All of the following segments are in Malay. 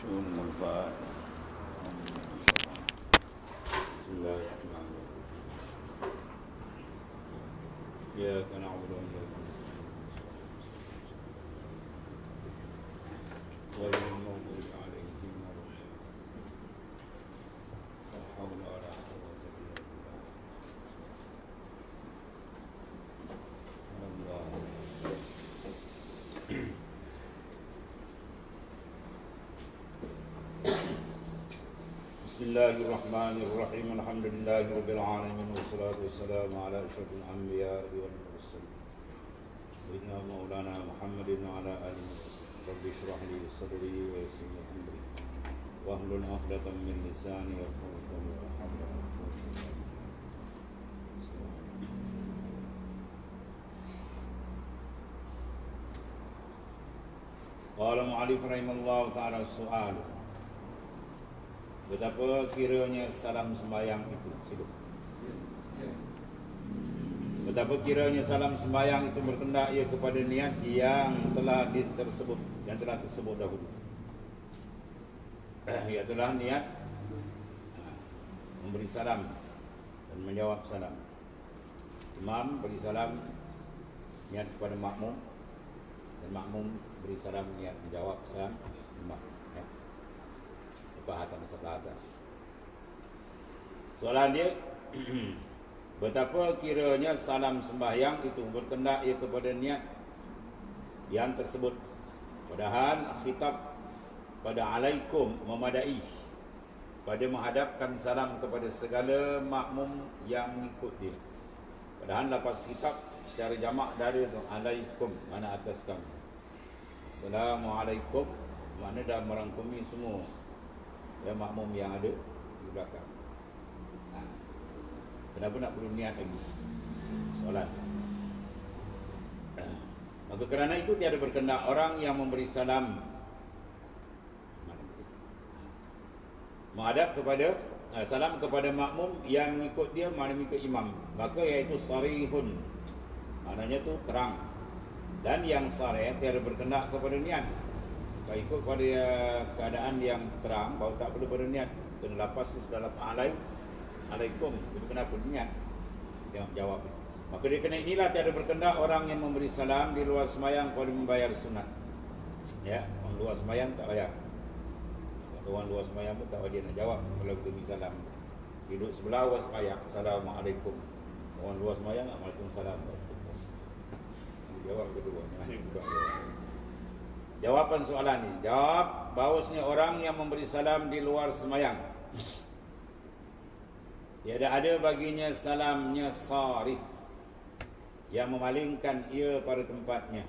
والمنفعة. بسم الله الرحمن الرحيم. إياك نعبد وإياك نستعين غير المغضوب عليهم ولا الضالين. لا حول ولا قوة إلا بالله. الله. بسم الله الرحمن الرحيم. الحمد لله رب العالمين والصلاة والسلام على أشرف الأنبياء والمرسلين سيدنا مولانا محمد وعلى آله وصحبه. رب اشرح لي صدري ويسر لي أمري واحلل عقدة من لساني يفقهوا قولي. ولا حول ولا قوة إلا بالله. قال المؤلف رحمه الله تعالى السؤال. Betapa kiranya salam sembahyang itu? Betapa kiranya salam sembahyang itu berkendak ia kepada niat yang telah tersebut dahulu. Ialah niat memberi salam dan menjawab salam. Imam beri salam niat kepada makmum, dan makmum beri salam niat menjawab salam imam. Bahatan sebelah atas. Soalan dia, betapa kiranya salam sembahyang itu berkendak ia kepada niat yang tersebut. Padahal khitab pada alaikum memadai pada menghadapkan salam kepada segala makmum yang mengikut dia. Padahal lepas khitab secara jamak dari itu alaikum, mana atas kamu. Assalamualaikum, mana dah merangkumi semua ya makmum yang ada di belakang. Kenapa nak perlu niat lagi? Soalan. Maka kerana itu tiada berkendak orang yang memberi salam menghadap kepada salam kepada makmum yang mengikut dia, mana mengikut imam. Maka iaitu sarihun, maknanya tu terang. Dan yang sarih tiada berkendak kepada niat. Kalau ikut pada keadaan yang terang, bahawa tak perlu berniat. Kena lepas sudah lepas alaikum. Itu kenapa niat? Tengok jawab. Maka dia kena inilah tiada berkendak orang yang memberi salam di luar semayang kalau membayar sunat. Ya, orang luar semayang tak bayar. Orang luar semayang pun tak wajib nak jawab kalau kita beri salam. Duduk sebelah orang semayang, Assalamualaikum. Orang luar semayang, Waalaikumsalam. Jawab kedua. Jawapan soalan ini, jawab bahawasanya orang yang memberi salam di luar semayang, tiada ada baginya salamnya sarif yang memalingkan ia pada tempatnya.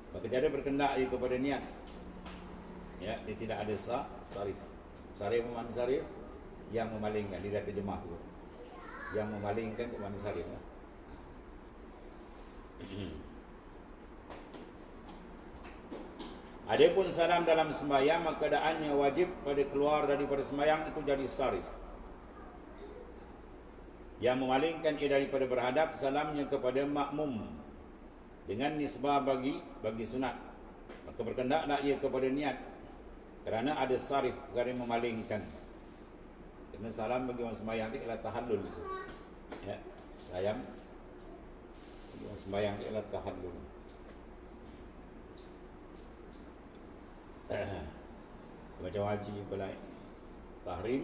Maka tiada berkendak ia kepada niat. Ya, dia tidak ada sarif. Sarif mana sarif? Yang memalingkan, dia dah terjemah tu. Yang memalingkan itu mana sarif lah. Adapun salam dalam sembahyang, maka keadaannya wajib pada keluar daripada sembahyang itu jadi sarif. Yang memalingkan ia daripada berhadap salamnya kepada makmum dengan nisbah bagi sunat. Maka berkendaklah ia kepada niat, kerana ada sarif perkara yang memalingkan. Kerana salam bagi orang sembahyang itu ialah tahallul. Ya, sayang bagi orang sembahyang itu ialah tahallul. Macam haji belai tahrim,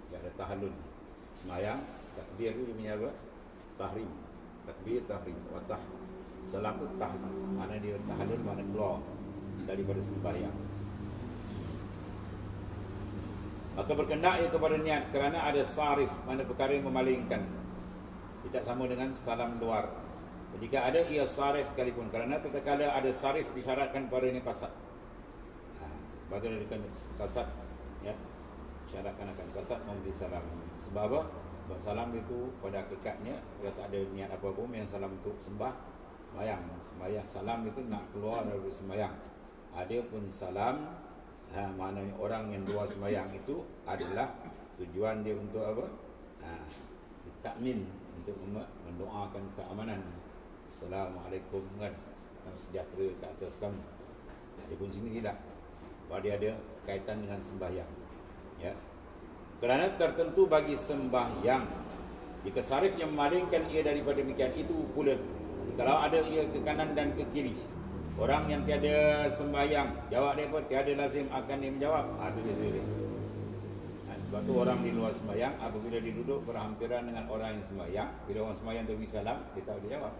dia ada tahallul. Semayang takbir tu dia punya apa? Tahrim. Takbir tahrim. Watah salam tu tahallul. Mana dia tahallul, mana keluar daripada sembahyang. Maka berkendak ia kepada niat, kerana ada sarif, mana perkara yang memalingkan. Tidak sama dengan salam luar. Jika ada ia sarif sekalipun, kerana tatkala ada sarif disyaratkan pada ini kasat. Bagaimana dengan kasat, ya, syaratkan akan kasat memberi salam. Sebab apa? Sebab salam itu pada hakikatnya kalau tak ada niat apa pun, yang salam untuk sembahyang. Salam itu nak keluar dari sembahyang. Ada pun salam, maknanya orang yang luar sembahyang itu adalah tujuan dia untuk apa? Takmin, untuk mendoakan keamanan. Assalamualaikum kan, sejahtera ke atas kamu. Dia pun sini tidak. bahawa dia ada kaitan dengan sembahyang. Ya. Kerana tertentu bagi sembahyang, jika sarif yang memalingkan ia daripada demikian itu pula, kalau ada ia ke kanan dan ke kiri, orang yang tiada sembahyang, jawab dia pun tiada lazim akan dia menjawab. Itu biasa dia. Sebab tu orang di luar sembahyang, apabila dia duduk berhampiran dengan orang yang sembahyang, bila orang sembahyang tu beri salam, dia tak boleh jawab.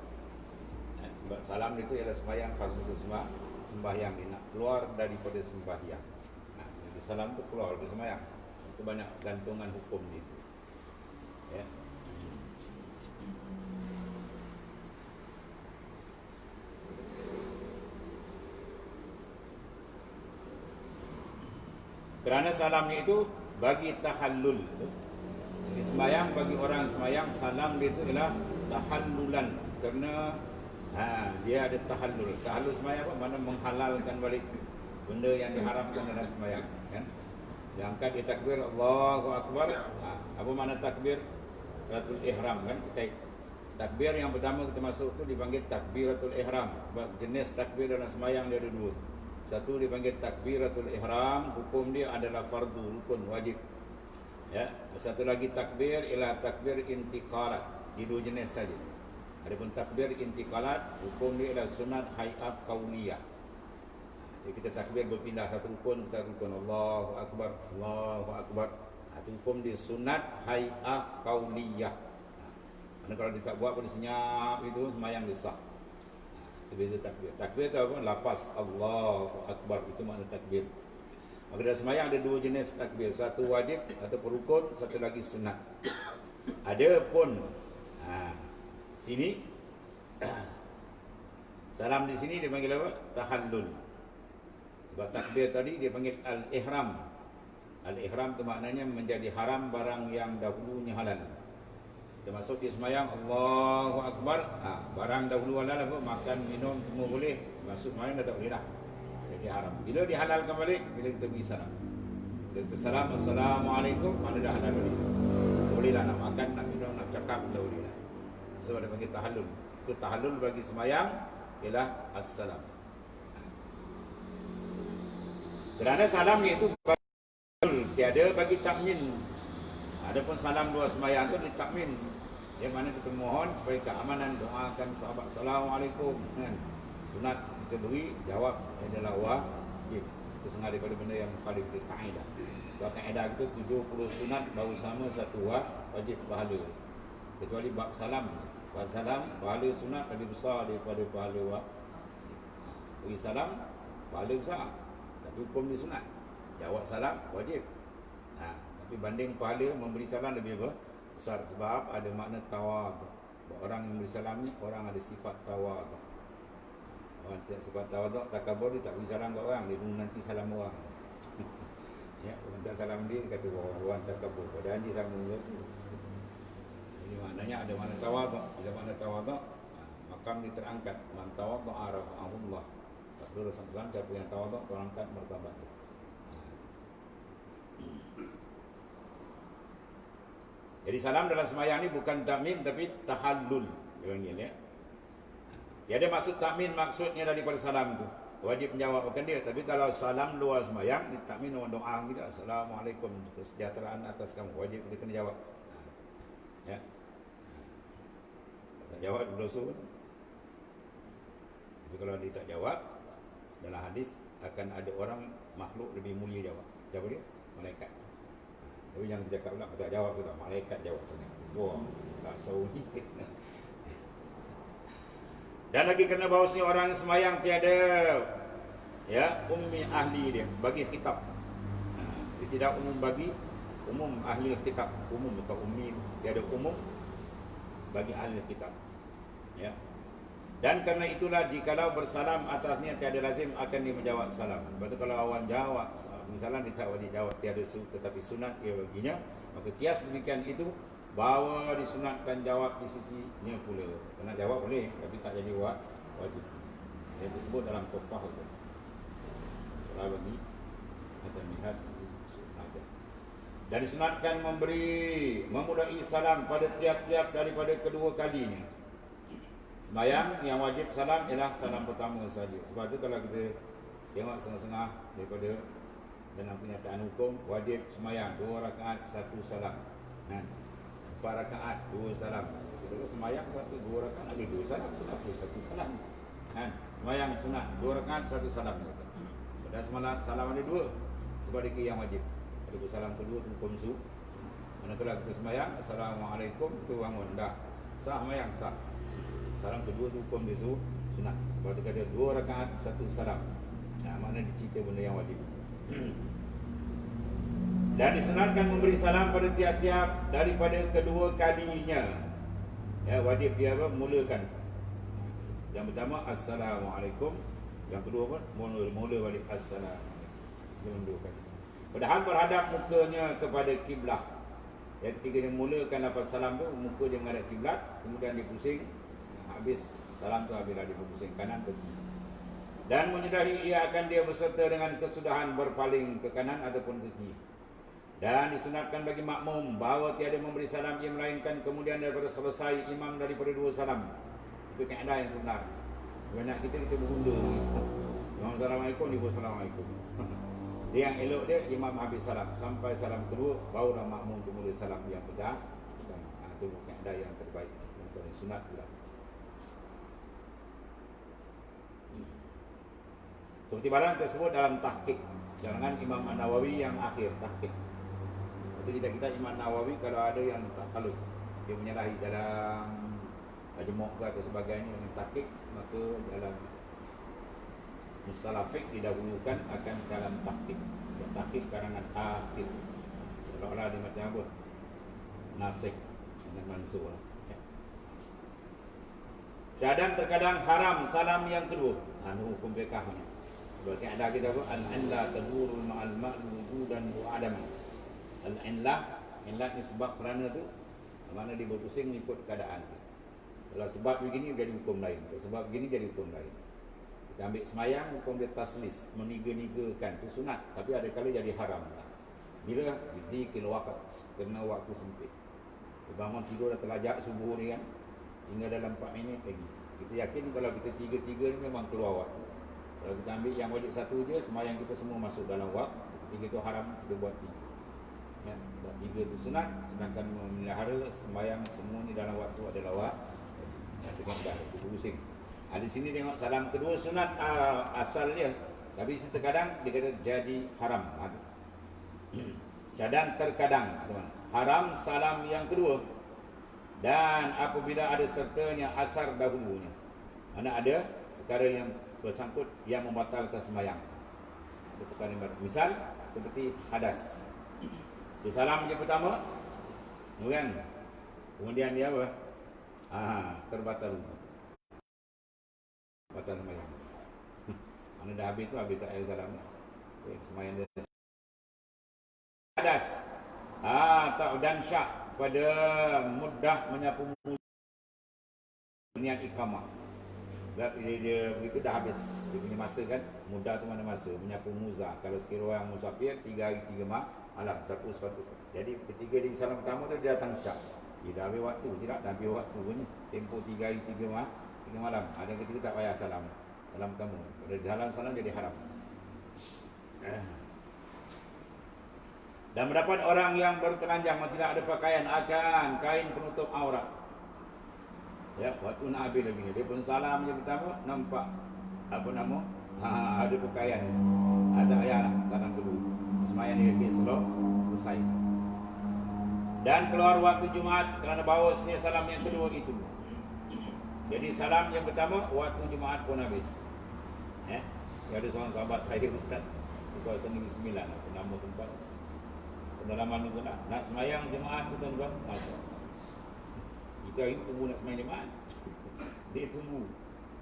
Sebab salam itu ialah sembahyang, khas untuk sembahyang, dia nak keluar daripada sembahyang. Jadi salam tu keluar daripada sembahyang. Itu banyak gantungan hukum di situ. Ya. Kerana salam ni itu bagi tahallul. Jadi sembahyang, bagi orang sembahyang, salam dia itu ialah tahallulan. Kerana dia ada tahallul. Tahallul sembahyang apa? Mana menghalalkan balik benda yang diharamkan dalam sembahyang, kan? Dia angkat, dia takbir, Allahu Akbar. Apa makna takbir? Takbiratul ihram, kan? Takbir yang pertama kita masuk tu dipanggil takbiratul ihram. Jenis takbir dalam sembahyang dia ada dua. Satu dipanggil takbiratul ihram, hukum dia adalah fardu, rukun, wajib. Ya, satu lagi takbir ialah takbir intiqalat. Di dua jenis saja. Adapun takbir intiqalat, hukum dia ialah sunat hay'ah qauliyah. Jadi kita takbir berpindah satu rukun ke satu rukun, Allahu Akbar, Allahu Akbar. Itu hukum dia sunat hay'ah qauliyah. Mana kalau dia tak buat pada senyap itu, sembahyang dia sah. Itu beza takbir. Takbir itu apa? Lapas Allahu Akbar, itu makna takbir. Maka dalam sembahyang ada dua jenis takbir, satu wajib atau rukun, satu lagi sunat. Adapun sini salam di sini dipanggil apa? Tahallul. Sebab takbir tadi dia panggil al-ihram. Al-ihram itu maknanya menjadi haram barang yang dahulunya halal. Termasuk di sembahyang Allahu Akbar, barang dahulu halal apa? Makan, minum semua boleh. Masuk sembahyang dah tak boleh dah. Jadi haram. Bila dihalalkan balik, bila kita beri salam. Bila kita salam, Assalamualaikum, mana dah halal balik. Boleh lah nak makan, nak minum, nak cakap, dah boleh lah. Sebab dia panggil tahallul. Itu tahallul bagi sembahyang ialah assalam. Kerana salam ni itu tiada bagi takmin. Adapun salam dua sembahyang tu ditakmin. Yang mana kita mohon supaya keamanan, doakan sahabat Assalamualaikum, kan? Sunat kita beri, jawab adalah wajib. Itu setengah daripada benda yang mukhalif dari kaedah. Sebab kaedah kita 70 sunat baru sama satu wajib pahala. Kecuali bab salam. Bab salam, pahala sunat lebih besar daripada pahala wajib. Beri salam, pahala besar. Tapi hukum dia sunat. Jawab salam, wajib. Tapi banding pahala memberi salam lebih besar. Sebab ada makna tawaduk. Orang yang memberi salam ni, orang ada sifat tawaduk. Orang tidak sifat tawaduk, takabur, dia tak beri salam ke orang. Dia tunggu nanti salam orang. Ya, orang tak salam dia kata orang takabur. Padahal dia sama dia tu. Jadi maknanya ada makna tawaduk. Bila makna tawaduk, makam dia terangkat. Man tawaduk arafa'ahullah. Sabda Rasulullah, siapa yang tawaduk, terangkat martabat dia. Jadi salam dalam sembahyang ni bukan takmin tapi tahallul dia panggil, ya. Tiada maksud takmin, maksudnya daripada salam tu wajib menjawab bukan dia. Tapi kalau salam luar sembahyang, takmin orang doa kita, Assalamualaikum, kesejahteraan atas kamu, wajib kita kena jawab. Ya. Tak jawab berdosa pun. Tapi kalau dia tak jawab, dalam hadis akan ada orang makhluk lebih mulia jawab. Siapa dia? Malaikat. Tapi jangan cakap pula, tak jawab tu dah, malaikat jawab sana. Wah, tak sawi. Dan lagi kena bahawa si orang sembahyang tiada ummi ahli dia bagi khitab. Dia tidak umum bagi umum ahli khitab, umum bukan ummi, tiada umum bagi ahli khitab. Ya. Dan kerana itulah jikalau bersalam atasnya tiada lazim akan dia menjawab salam. Sebab tu kalau awak jawab salam dia tak wajib jawab, tiada tetapi sunat ia baginya. Maka kias demikian itu bahawa disunatkan jawab di sisinya pula. Kena jawab boleh tapi tak jadi wajib. Yang disebut dalam tofah itu. Kalau bagi atau melihat ada. Dan disunatkan memulai salam pada tiap-tiap daripada kedua kalinya. Sembahyang yang wajib salam ialah salam pertama saja. Sebab tu kalau kita tengok setengah-setengah daripada dalam kenyataan hukum, wajib semayang 2 rakaat 1 salam. 4 rakaat 2 salam. Kita semayang 2 rakaat ada 2 salam, kenapa 1 salam? Semayang sunat 2 rakaat 1 salam. Pada salam ada 2, sebab dia yang wajib. Ada salam kedua tu hukum su. Manakala kita semayang, Assalamualaikum, tu bangun dah. Sah semayang, sah. Salam kedua tu hukum dia su, sunat. Kalau kita kata 2 rakaat 1 salam, makna dia cerita benda yang wajib. Dan disunatkan memberi salam pada tiap-tiap daripada kedua kalinya. Wajib dia apa? Mulakan. Yang pertama Assalamualaikum, yang kedua apa? Mula balik Assalamualaikum. Dia dua kali. Padahal berhadap mukanya kepada kiblat. Yang ketiga dia mulakan lepas salam tu, muka dia menghadap kiblat, kemudian dia pusing, habis salam tu habislah dia pusing kanan ke kiri. Dan menyudahi ia akan dia berserta dengan kesudahan berpaling ke kanan ataupun ke kiri. Dan disunatkan bagi makmum bahawa tiada memberi salam ia melainkan kemudian daripada selesai imam daripada 2 salam. Itu kaedah yang sebenar. Banyak kita bergunda. Imam Assalamualaikum, dia pun Assalamualaikum. Dia yang elok dia, imam habis salam sampai salam kedua, barulah makmum tu mula salam yang pertama. Itu kaedah yang terbaik, yang paling sunat pula. Seperti barang tersebut dalam tahqiq jangan Imam An-Nawawi yang akhir tahqiq. Itu kita Imam Nawawi kalau ada yang tak salut, dia menyalahi dalam majmu' ke atau sebagainya dengan tahqiq, maka dalam mustalah fiqh didahulukan akan dalam tahqiq. Sebab tahqiq karangan akhir. Seolah-olah dia macam apa? Nasikh dengan mansur. Dan terkadang haram salam yang kedua. Hukum fiqhnya. Berarti ada kita apa? Al-illah tadurul ma'al ma'lu wujudan wa adam. Al-illah ni sebab kerana tu, mana dia berpusing mengikut keadaan. Kalau sebab begini jadi hukum lain, kalau sebab begini jadi hukum lain. Kita ambil semayang, hukum dia taslis, meniga-nigakan, tu sunat, tapi ada kali jadi haram. Bila dikil waqt, kena waktu sempit. Bangun tidur dah terlajak subuh ni kan, tinggal dalam 4 minit lagi. Kita yakin kalau kita tiga-tiga ni memang keluar waktu. Kalau kita ambil yang wajib satu je, semayang kita semua masuk dalam waktu. Tiga tu haram, kita buat 3. Buat 3 tu sunat, sedangkan memelihara semayang semua ni dalam waktu adalah waktu. Tengok dah, kita pusing. Di sini tengok salam kedua sunat asal dia, tapi terkadang dia kata jadi haram. Dan terkadang haram salam yang kedua, dan apabila ada sertanya asar dahulunya. Mana ada perkara yang bersangkut yang membatalkan sembahyang. Ada perkara yang misal seperti hadas. Di salam yang pertama, kan? Kemudian dia apa? Terbatal. Batal sembahyang. Mana dah habis tu, habis tak ada salam. Sembahyang dia. Hadas. Dan syak pada mudah menyapu niat iqamah. Dia begitu dah habis dia punya masa kan, mudah tu mana masa menyapu muzah. Kalau sekiranya orang musafir 3 hari 3 malam sapu sepatu. Jadi ketiga di salam pertama tu dia datang syak. Dia dah habis waktu, tidak dah habis waktu punya. Tempoh 3 hari 3 malam. Ada yang ketiga tak payah salam. Salam pertama. Pada jalan salam jadi haram. Dan mendapat orang yang bertelanjang tidak ada pakaian akan kain penutup aurat. Ya, waktu nak habis lagi ni, dia pun salam je pertama, nampak apa nama? Ada pakaian. Tak payahlah salam kedua. Sembahyang dia selesai. Dan keluar waktu Jumaat kerana bawa senia salam yang kedua itu. Jadi salam yang pertama waktu Jumaat pun habis. Ada seorang sahabat saya ustaz di kawasan Negeri 9, apa nama tempat? Pendalaman itu nak semayang jemaah tu tuan-tuan, masuk. Kita hari tunggu nak semayang jemaah. Dia tunggu.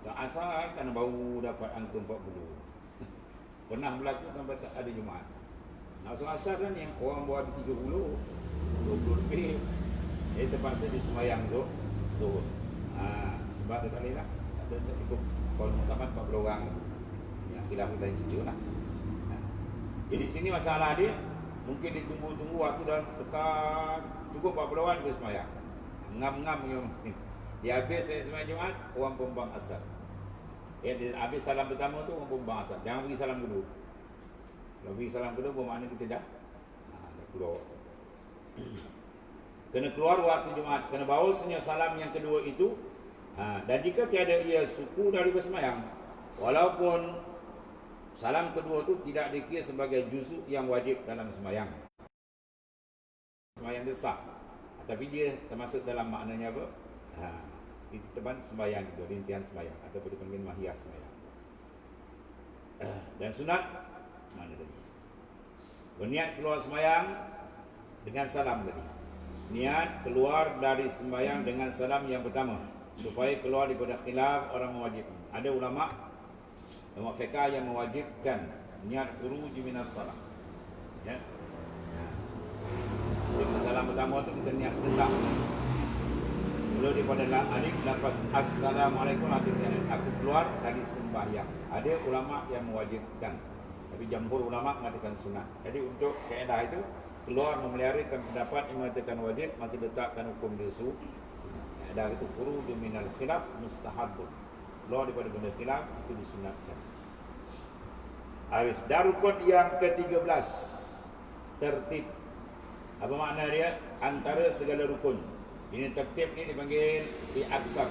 Tak asal kerana baru dapat angka 40. Pernah berlaku sampai tak ada jemaah. Nak asal kan yang orang bawa ada 30, 20 lebih. Dia terpaksa di semayang tu. Sebab dia tak boleh lah. Tak ada cukup. Kalau muktamad 40 orang. Yang khilaf lain cerita lah. Jadi sini masalah dia, mungkin ditunggu-tunggu waktu dalam dekat cukup 40 orang dia semayang. Ngam-ngam yang dia habis saya semayang Jumaat, orang pembang asar. Habis salam pertama tu orang pun buang asap. Jangan bagi salam kedua. Kalau bagi salam kedua bermakna kita dah keluar. Kena keluar waktu Jumaat. Kena bahawasanya salam yang kedua itu dan jika tiada ia suku dari bersemayang, walaupun salam kedua tu tidak dikira sebagai juzuk yang wajib dalam semayang. Semayang dia sah, tapi dia termasuk dalam maknanya apa? Titipan sembahyang itu, rintihan sembahyang ataupun dipanggil mahiyah sembahyang. Dan sunat mana tadi? Berniat keluar sembahyang dengan salam tadi. Niat keluar dari sembahyang dengan salam yang pertama supaya keluar daripada khilaf orang mewajibkan. Ada ulama fiqh yang mewajibkan niat khuruj minas salam. Ya. Jadi salam pertama tu kita niat serentak. Mula daripada alif lepas assalamualaikum artinya aku keluar dari sembahyang. Ada ulama yang mewajibkan, tapi jamhur ulama mengatakan sunat. Jadi untuk kaedah itu keluar memeliharakan pendapat yang mengatakan wajib, maka letakkan hukum dia kaedah itu khuruj minal khilaf mustahabun. Keluar daripada benda khilaf itu disunatkan. Habis darukun yang ke-13 tertib. Apa makna dia? Antara segala rukun. Ini tertib ni dipanggil fil aksar.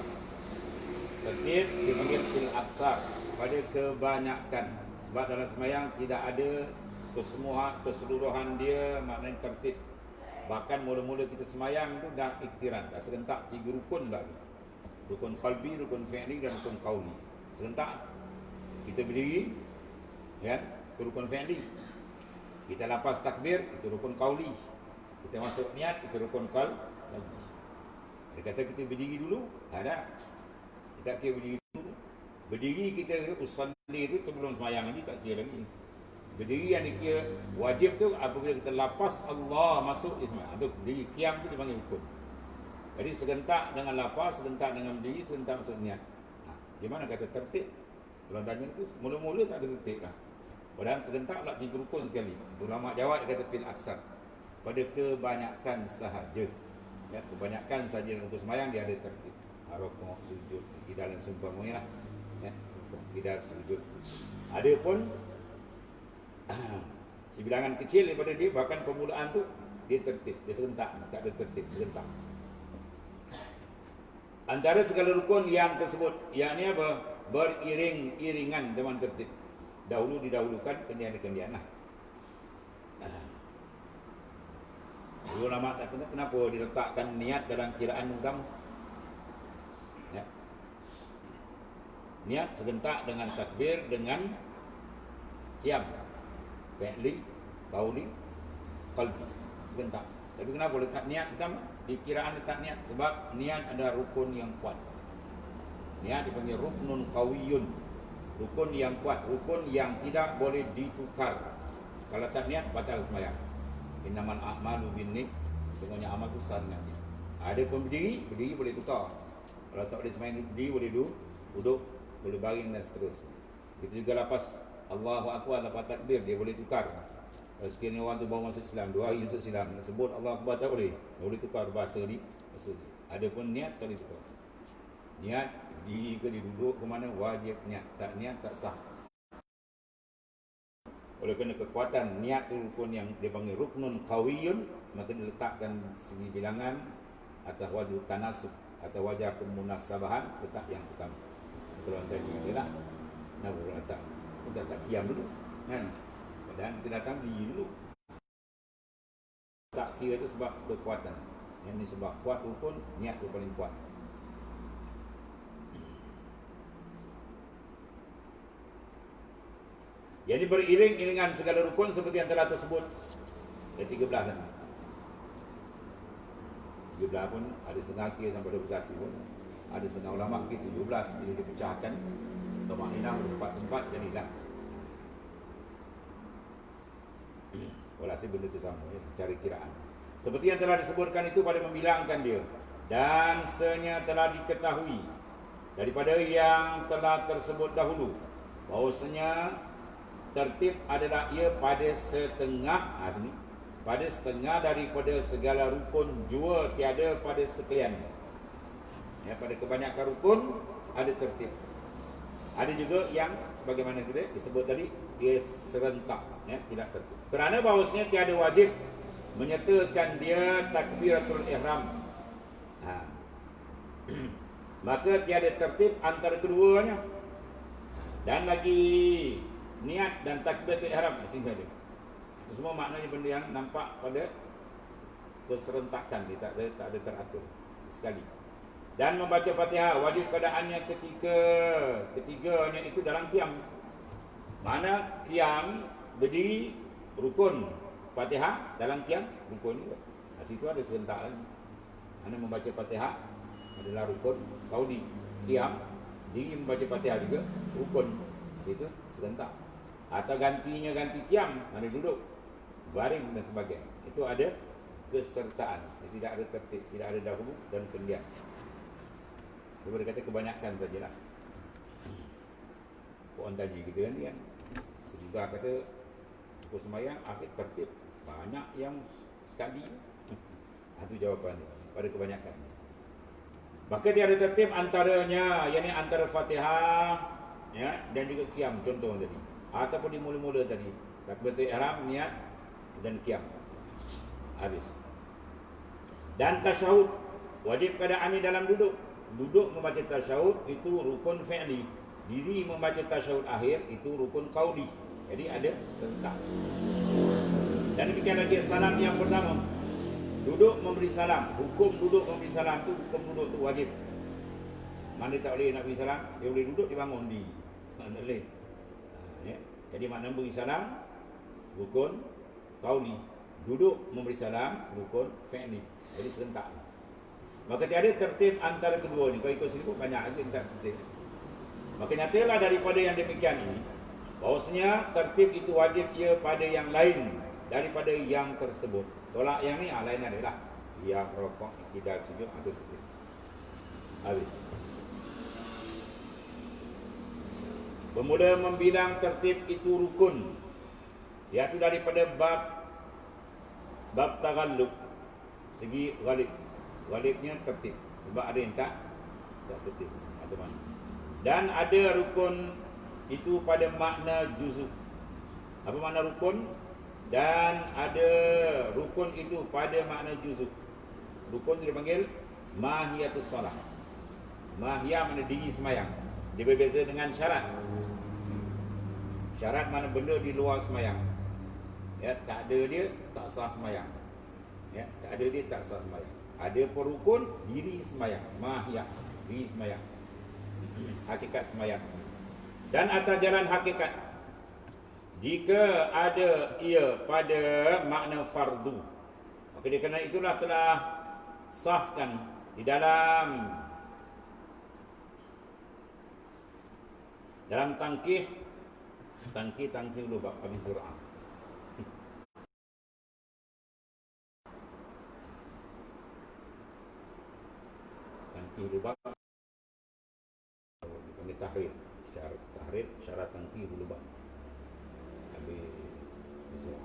Tertib dipanggil fil aksar, pada kebanyakan. Sebab dalam sembahyang tidak ada keseluruhan dia maknanya tertib. Bahkan mula-mula kita sembahyang tu dah iktiran, dah serentak 3 rukun lagi. Rukun qalbi, rukun fi'li dan rukun qauli. Serentak kita berdiri, kan? Itu rukun fi'li. Kita lapas takbir, itu rukun qauli. Kita masuk niat, itu rukun qalbi. Dia kata kita berdiri dulu, ada. Kita kira berdiri dulu. Berdiri kita usalli itu belum sembahyang lagi, tak kira lagi. Berdiri yang dikira wajib tu apabila kita lapas Allah masuk di sembahyang. Itu berdiri qiyam tu dipanggil rukun. Jadi serentak dengan lapas, serentak dengan berdiri, serentak masuk niat. Gimana kata tertib? Kalau tanya itu mula-mula tak ada tertib lah. Padahal serentak pula 3 rukun sekali. Ulama jawab dia kata fil aksar. Pada kebanyakan sahaja. Ya, kebanyakan saja dalam sembahyang dia ada tertib. Rukuk, sujud, kidal dan seumpamanya lah. Ya, kidal, sujud. Ada pun sebilangan kecil daripada dia, bahkan permulaan tu dia tertib, dia serentak, tak ada tertib, serentak. Antara segala rukun yang tersebut, yang ni apa? Beriring-iringan zaman tertib. Dahulu didahulukan, kemudian lah. Ulama tak kena, kenapa diletakkan niat dalam kiraan agama? Ya. Niat serentak dengan takbir, dengan qiyam, fi'li, qauli, qalbi, serentak. Tapi kenapa letak niat pertama? Di kiraan letak niat sebab niat adalah rukun yang kuat. Niat dipanggil ruknun qawiyun, rukun yang kuat, rukun yang tidak boleh ditukar. Kalau tak niat batal sembahyang. Innamal a'malu binniyat, semuanya amal tu sah dengan niat. Ada pun berdiri boleh tukar. Kalau tak boleh sembahyang berdiri boleh duduk, boleh baring dan seterusnya. Begitu juga lepas Allahu Akbar, lepas takbir dia boleh tukar. Kalau sekiranya orang tu baru masuk Islam, 2 hari masuk Islam, nak sebut Allahu Akbar tak boleh. Boleh tukar bahasa ni. Ada pun niat tak boleh tukar. Niat berdiri ke duduk ke mana wajib niat. Tak niat tak sah. Oleh kerana kekuatan niat itu rukun yang dipanggil ruknun qawiyun, maka diletakkan segi bilangan atau wajah tanasub atau wajah kemunasabahan letak yang pertama. Kalau anda ni lah, nak letak kita tak qiyam dulu, kan? Padahal kita datang berdiri dulu. Tak kira itu sebab kekuatan. Yang ni sebab kuat rukun, niat tu paling kuat. Jadi beriring-iringan segala rukun seperti yang telah tersebut. Ke 13 sana. 13 pun ada setengah kira sampai 21 pun. Ada setengah ulama kira 17 bila dipecahkan. Tumakninah bertempat-tempat jadilah. Walhasil benda itu sama ya, cari kiraan. Seperti yang telah disebutkan itu pada membilangkan dia. Dan senyata telah diketahui daripada yang telah tersebut dahulu bahawasanya tertib adalah ia pada setengah pada setengah daripada segala rukun jua tiada pada sekalian. Ya, pada kebanyakan rukun ada tertib. Ada juga yang sebagaimana kita disebut tadi, dia serentak, ya, tidak tertib. Kerana bahawasanya tiada wajib menyertakan dia takbiratul ihram. Ha. Maka tiada tertib antara keduanya. Dan lagi niat dan takbiratul ihram sehingga dia. Itu semua maknanya benda yang nampak pada keserentakan, dia tak ada teratur sekali. Dan membaca Fatihah wajib keadaannya ketiganya itu dalam qiyam. Mana qiyam berdiri rukun, Fatihah dalam qiyam rukun juga. Situ ada serentak lagi. Mana membaca Fatihah adalah rukun, qauli. Qiyam diri membaca Fatihah juga rukun. Situ serentak. Atau gantinya ganti qiyam, mana duduk, baring dan sebagainya. Itu ada kesertaan. Tidak ada tertib, tidak ada dahulu dan kemudian. Dia kata kebanyakan sajalah. Puan tadi gitu kan, Sedugah kata pukul sembahyang akhir tertib, banyak yang sekali. Itu jawapannya pada kebanyakan. Maka dia ada tertib antaranya, yakni antara Fatihah, ya, dan juga qiyam contoh tadi. Ataupun di mula-mula tadi, takbiratul ihram, niat dan qiyam. Habis. Dan tasyahud wajib keadaan di dalam duduk. Duduk membaca tasyahud itu rukun fi'li. Diri membaca tasyahud akhir itu rukun qauli. Jadi ada serentak. Dan demikian lagi salam yang pertama. Duduk memberi salam. Hukum duduk memberi salam tu, hukum duduk tu wajib. Mana tak boleh nak beri salam, dia boleh duduk, dia bangun di. Tak boleh. Ya. Jadi makna beri salam rukun qauli. Duduk memberi salam rukun fi'li. Jadi serentak. Maka tiada tertib antara kedua ni. Kalau ikut sini pun banyak lagi tak tertib. Maka nyatalah daripada yang demikian ini, bahawasanya tertib itu wajib ia pada yang lain daripada yang tersebut. Tolak yang ni, lain adalah yang rokok, tidak sujud, itu tertib. Habis. Bermula membilang tertib itu rukun, iaitu daripada bab taghallub, segi ghalib. Ghalibnya tertib. Sebab ada yang tak tertib atau mana. Dan ada rukun itu pada makna juzuk. Apa makna rukun? Dan ada rukun itu pada makna juzuk. Rukun itu dipanggil mahiyatus salah. Mahiyah mana diri semayang. Dia berbeza dengan syarat. Syarat mana benda di luar semayang. Ya, tak ada dia tak sah semayang. Ya, tak ada dia tak sah semayang. Ada perukun diri semayang, mahiyah, diri semayang, hakikat semayang. Dan atas jalan hakikat, jika ada ia pada makna fardu, maka dia kena itulah telah sahkan di dalam tangkih dulu bab Abi Zur'ah. Lubang dipanggil tahrir, syarat tahrir, syarat tangkih lubang. Habis besok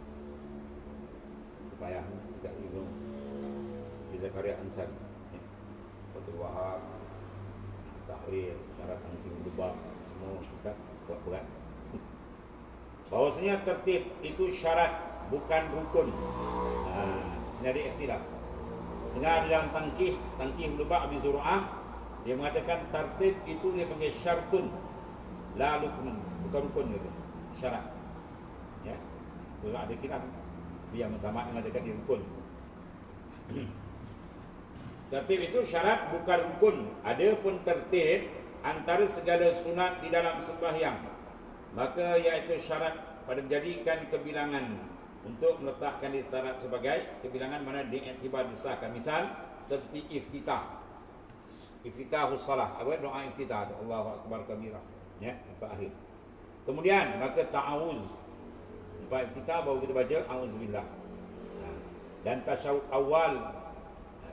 payah kita Ibnu Zakaria Ansari, Fathul Wahab, tahrir, syarat tangkih lubang, semua kita buat berat. Bahawasanya tertib itu syarat, bukan rukun. Sini ada ikhtilaf. Sehingga dalam tangkih lubak Abi Zur'ah, dia mengatakan tertib itu dia panggil syartun la rukun, bukan rukun gitu, syarat. Ya. Itu ada khilaf. Dia mengatakan dia rukun. Tertib itu syarat bukan rukun. Adapun tertib antara segala sunat di dalam sembahyang, maka iaitu syarat pada menjadikan kebilangan untuk meletakkan di syarat sebagai kebilangan mana diiktibar disahkan. Misal seperti iftitahus salah, apa doa iftitah, Allahu akbar kabira, ya, sampai akhir. Kemudian maka ta'awuz, sampai iftitah baru kita baca auzubillah. Dan tasyahud awal.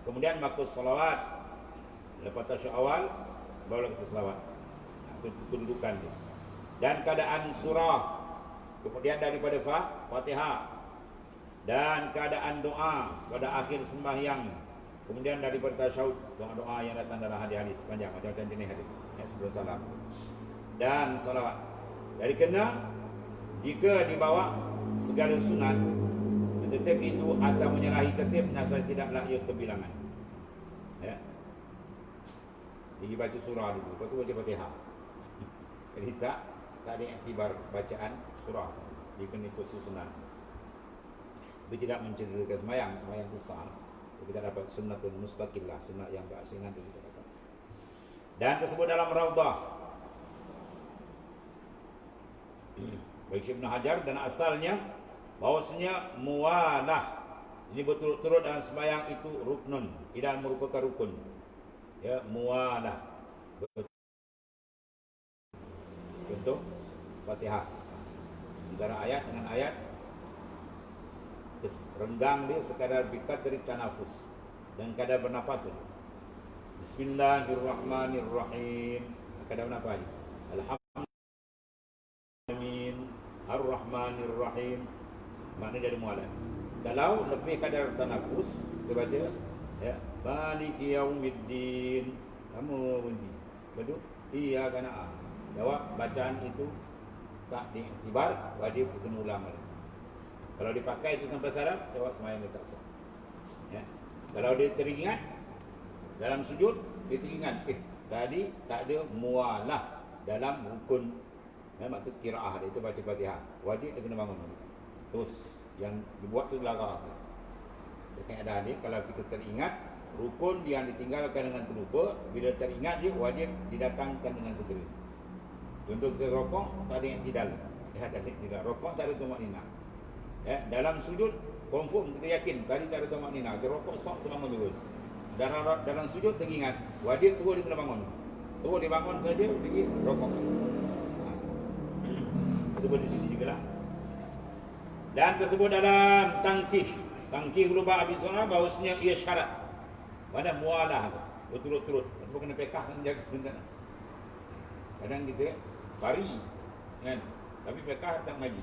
Kemudian maka salawat. Lepas tasyahud awal barulah kita selawat. Itu kedudukan dia. Dan keadaan surah. Kemudian daripada Fatihah. Dan keadaan doa pada akhir sembahyang. Kemudian daripada tasyahud, doa-doa yang datang dalam hadis-hadis panjang, macam-macam jenis hadis, ya, sebelum salam. dan salawat. Jadi kena jika dibawa segala sunat, tertib itu atau menyerahi tertib, nasa tidaklah ia kebilangan. Ya. Jadi baca surah dulu, lepas tu baca Fatihah. Jadi tak ada iktibar bacaan surah, dia kena ikut susunan. Tapi tidak mencederakan semayang itu sah. Kita dapat sunnatun mustaqillah, sunat yang berasingan itu kita dapat. Dan tersebut dalam Raudhah bagi Ibn Hajar, dan asalnya bahwasanya muwalah ini berturut-turut dalam sembahyang itu ruknun, tidak merupakan rukun. Ya, muwalah. Contoh Fatihah, antara ayat dengan ayat renggang dia sekadar bikat dari tanafus dan kadar bernafas saja. Bismillahirrahmanirrahim, kadar bernafas. Alhamdulillah Ar-Rahmanir-Rahim, makna dari mualah. Kalau lebih kadar tanafus, kita baca ya, Maliki Yaumiddin, kamu berhenti. Betul? Iya kana. Jawab bacaan itu tak diiktibar, wajib kena ulang balik. Kalau dipakai itu tanpa saraf, jawab sembahyang dia tak sah. Ya. Kalau dia teringat dalam sujud, dia teringat tadi tak ada mualah dalam rukun, ya, maksud qiraah dia itu baca Fatihah, wajib dia kena bangun balik. Terus yang dibuat tu larang. Dekat ada ni, kalau kita teringat rukun yang ditinggalkan dengan terlupa, bila teringat dia wajib didatangkan dengan segera. Contoh kita rokok, tak ada yang tidak. Ya, tak ada yang tidak. Rokok tak ada tumakninah. Ya, dalam sujud confirm kita yakin tadi tak ada tumakninah. Kita rokok sok kita bangun terus. Dalam sujud teringat, wajib terus dia kena bangun. Terus dia bangun saja pergi rokok. Tersebut di sini jugalah. Dan tersebut dalam tangkih lupa habis sunnah bahawasanya ia syarat. Pada mualah berturut-turut. Sebab kena pekah kan jaga benda. Kadang kita bari kan, tapi pekah tak ngaji.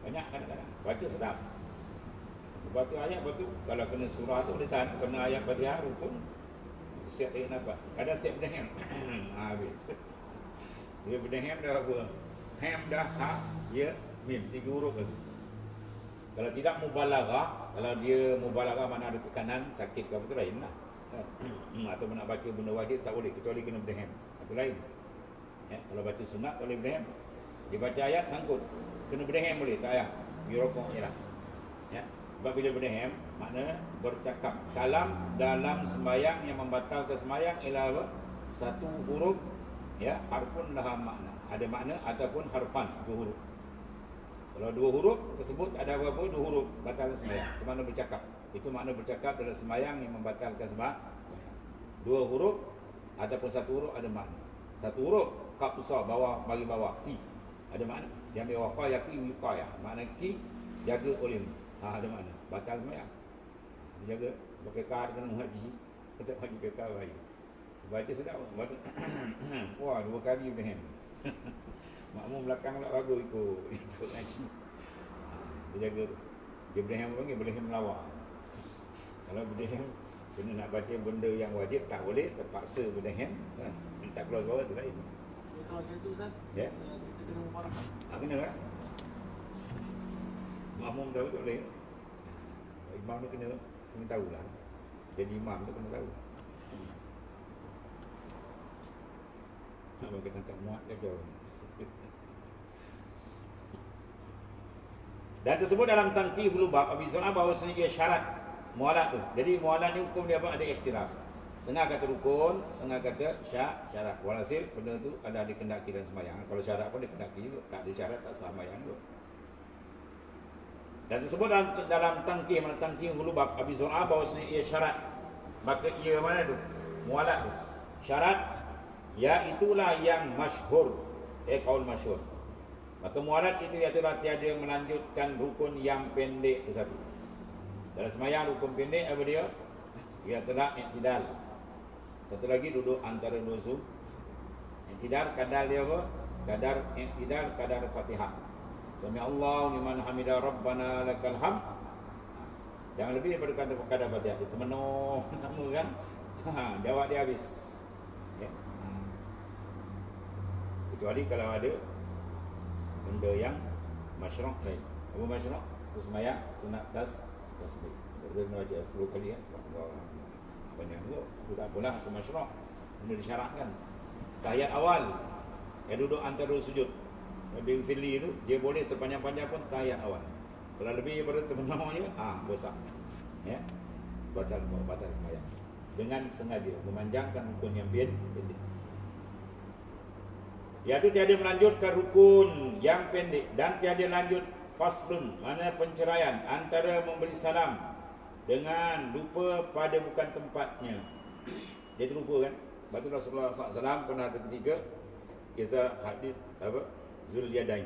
Banyak kadang-kadang baca sedap. Baca ayat betul. Kalau kena surah tu boleh tahan. Kena ayat Fatihah rukun, siap tak nampak. Kadang siap berdehem. Habis. Dia berdehem dah apa? Hem dah ha, ya, mim, 3 huruf tu. Kalau tidak mubalaghah, kalau dia mubalaghah mana ada tekanan, sakit ke apa tu lain lah. Atau nak baca benda wajib tak boleh, kecuali kena berdehem. Itu lain. Ya, kalau baca sunat tak boleh berdehem. Dia baca ayat sangkut, kena berdehem boleh, tak payah. Birokok je lah. Ya. Sebab bila berdehem, maknanya bercakap. Dalam sembahyang yang membatalkan sembahyang ialah apa? Satu huruf, ya, harfun laha makna. Ada makna ataupun harfan, 2 huruf. Kalau 2 huruf tersebut ada apa-apa, 2 huruf batal sembahyang. Itu makna bercakap. Itu makna bercakap dalam sembahyang yang membatalkan sembahyang. 2 huruf ataupun 1 huruf ada makna. 1 huruf kaf besar bawah bagi bawah ki. Ada makna. Dia ambil waqa yaqi wiqaya. Makna ki jaga oleh. Ada makna. Batal sembahyang. Jaga berpekar dengan haji. Tetap haji pekar baik. Baca sedap. Baca. Wah, 2 kali berdehem. Makmum belakang tak bagus ikut. Itu ngaji. Dia jaga. Dia berdehem panggil berdehem melawak. Kalau berdehem kena nak baca benda yang wajib tak boleh, terpaksa berdehem. Tak keluar suara tu lain. Kalau macam tu Ustaz, ya, kita kena memfaham. Kena lah. Makmum tahu tak boleh. Imam tu kena tahu lah. Jadi imam tu kena tahu. Nak kena tak muat ke jauh. Dan tersebut dalam tangkih lubab Abi Zur'ah bahawasanya ia syarat mualat tu. Jadi mualat ni hukum dia apa? Ada ikhtilaf. Setengah kata rukun, setengah kata syarat. Walhasil benda tu ada dikendaki dalam sembahyang. Kalau syarat pun dikendaki juga. Tak ada syarat tak sah sembahyang juga. Dan tersebut dalam tangkih lubab Abi Zur'ah bahawasanya ia syarat. Maka ia mana tu? Mualat tu. Syarat ya itulah yang masyhur. Qaul masyhur. Maka muarat itu ialah tiada melanjutkan rukun yang pendek itu satu. Dalam sembahyang rukun pendek apa dia? Ia telah i'tidal. Satu lagi duduk antara 2 sujud. I'tidal kadar dia apa? Kadar i'tidal kadar Fatihah. Sami Allahu liman hamidah rabbana lakal hamd. Jangan lebih daripada kadar Fatihah. Itu menuh nama kan? Jawab dia habis. Ya. Itu kecuali kalau ada benda yang masyruk lain. Apa masyruk? Terus sembahyang sunat tasbih. Tasbih kena baca 10 kali sebab orang banyak tu tak apalah, itu masyruk. Benda disyaratkan. Tahiyat awal yang duduk antara sujud Nabi Fili itu dia boleh sepanjang-panjang pun tahiyat awal. Kalau lebih daripada termenangnya, bosak. Ya. Batal sembahyang. Dengan sengaja memanjangkan rukun yang pendek. Iaitu tiada melanjutkan rukun yang pendek dan tiada lanjut faslun, mana penceraian antara memberi salam dengan lupa pada bukan tempatnya. Dia terlupa kan? Lepas tu Rasulullah SAW pernah ketika kita hadis apa? Zulyadain.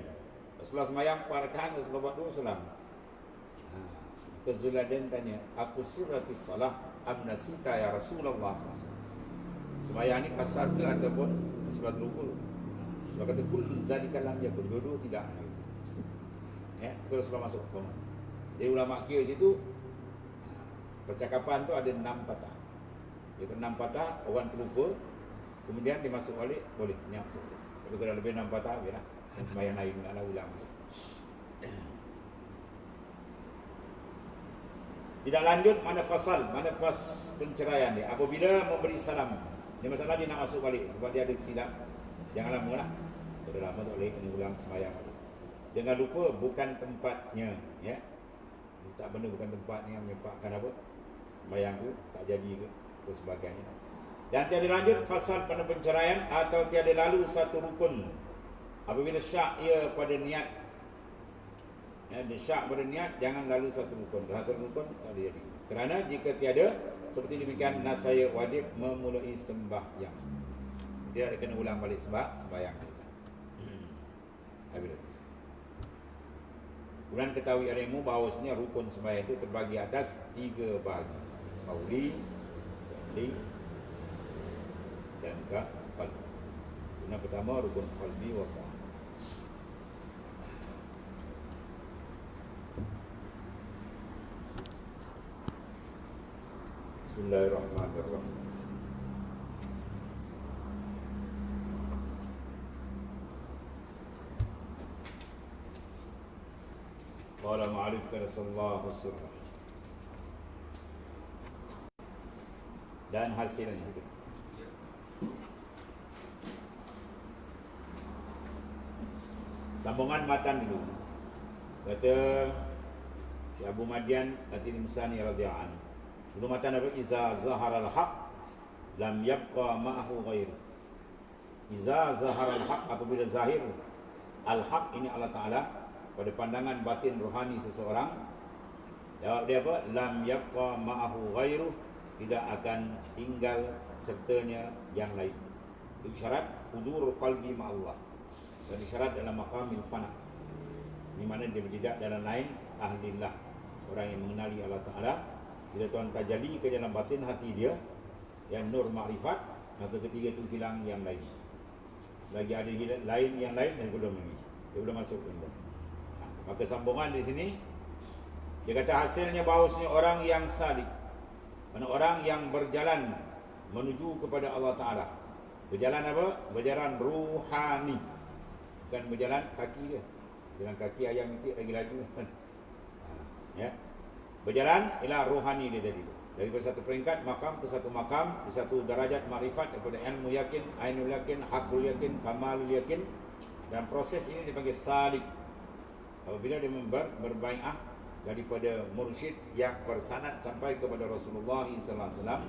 Rasulullah sembahyang 4 rakaat, Rasulullah buat 2 salam. Ke Zulyadain tanya, aku siratis salah amnasita ya Rasulullah SAW. Sembahyang ni kasar ke ataupun Rasulullah terlupa? Rasulullah kata kul zalika lam yakun, dua-dua tidak. Ya, terus Rasulullah masuk koma. Jadi ulama kira situ percakapan tu ada 6 patah. Dia 6 patah, orang terlupa, kemudian dia masuk balik, boleh nyap masuk. Tapi kalau lebih 6 patah, biarlah. Sembahyang lain nak ulang. Tidak lanjut, mana fasal, mana pas penceraian dia. Apabila memberi salam, dia masalah dia nak masuk balik sebab dia ada silap. Jangan lama lah. Dah lama tak boleh kena ulang sembahyang. Jangan lupa bukan tempatnya, ya. Tak benda bukan tempatnya menyebabkan apa? Sembahyang tu tak jadi ke atau sebagainya. Dan tiada lanjut fasal pada penceraian atau tiada lalu satu rukun. Apabila syak ia pada niat, ya, dia syak pada niat, jangan lalu satu rukun. Satu rukun tak boleh jadi. Kerana jika tiada seperti demikian nasaya wajib memulai sembahyang. Tidak ada kena ulang balik sembahyang. Habis itu. Kemudian ketahui ilmu bahawasanya rukun sembahyang itu terbagi atas 3 bahagi. Qauli, fi'li, dan qalbi. Yang pertama rukun qalbi wa ta'ah. Bismillahirrahmanirrahim. Qala ma'arif kana sallallahu sirrah. Dan hasilnya itu. Sambungan matan dulu. Kata Syekh Abu Madian At-Tilmisani radhiyallahu anhu. Dulu matan apa? Iza zaharal haq lam yabqa ma'ahu ghair. Iza zaharal haq, apabila zahir al-haq ini Allah Ta'ala pada pandangan batin rohani seseorang, jawab dia apa? Lam yabqa ma'ahu ghairu, tidak akan tinggal sertanya yang lain. Itu syarat hudurul qalbi ma'allah. Dan syarat dalam maqamil fana. Di mana dia berjejak dalam lain ahlillah, orang yang mengenali Allah Ta'ala. Bila Tuhan tajalli ke dalam batin hati dia, yang nur ma'rifat, maka ketiga itu hilang yang lain. Selagi ada lain yang lain, dan belum lagi. Dia belum masuk ke dalam. Maka sambungan di sini dia kata hasilnya bahawasanya orang yang salik, mana orang yang berjalan menuju kepada Allah Ta'ala. Berjalan apa? Berjalan ruhani, bukan berjalan kaki dia. Jalan kaki ayam itu lagi laju. Ya. Berjalan ialah rohani dia tadi. Daripada satu peringkat makam ke satu makam, ke satu darajat makrifat, daripada ilmu yakin, ainul yakin, hakul yakin, kamalul yakin. Dan proses ini dipanggil salik. Apabila dia berbai'ah daripada mursyid yang bersanad sampai kepada Rasulullah SAW,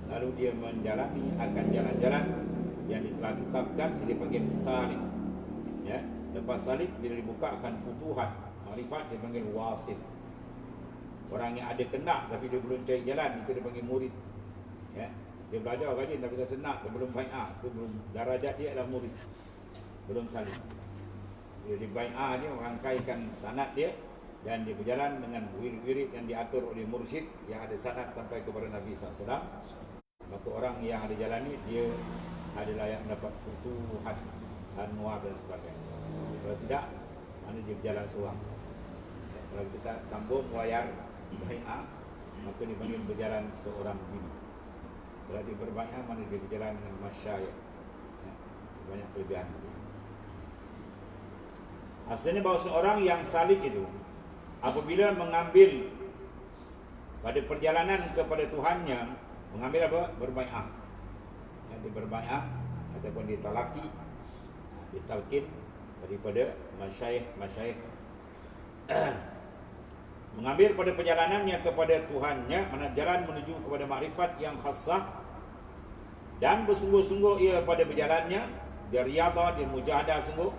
lalu dia menjalani akan jalan-jalan yang telah ditetapkan, dia panggil salik. Ya, lepas salik bila dibuka akan futuhat makrifat, dia panggil wasil. Orang yang ada kendak tapi dia belum cari jalan, itu dia panggil murid. Ya, dia belajar rajin tapi tak senak, dia belum bai'ah, itu belum darajat dia adalah murid, belum salik. Dia bai'ah dia merangkaikan sanad dia dan dia berjalan dengan wirid-wirid yang diatur oleh mursyid yang ada sanad sampai kepada Nabi SAW. Maka orang yang ada jalan ni dia adalah yang mendapat futuhat, anwar dan sebagainya. Kalau tidak, mana dia berjalan seorang. Kalau kita sambung wayar bai'ah, maka dia panggil berjalan seorang diri. Kalau dia berbai'ah, mana dia berjalan dengan masyayikh. Ya, banyak kelebihan itu. Asalnya bahawa seorang yang salih itu apabila mengambil pada perjalanan kepada Tuhannya, mengambil apa? Berbai'ah. Ya, dia berbai'ah ataupun ditalaki, ditalkin daripada masyayikh mengambil pada perjalanannya kepada Tuhannya, mana jalan menuju kepada makrifat yang khassah, dan bersungguh-sungguh ia pada berjalannya, dia riyadhah, dia mujahadah sungguh,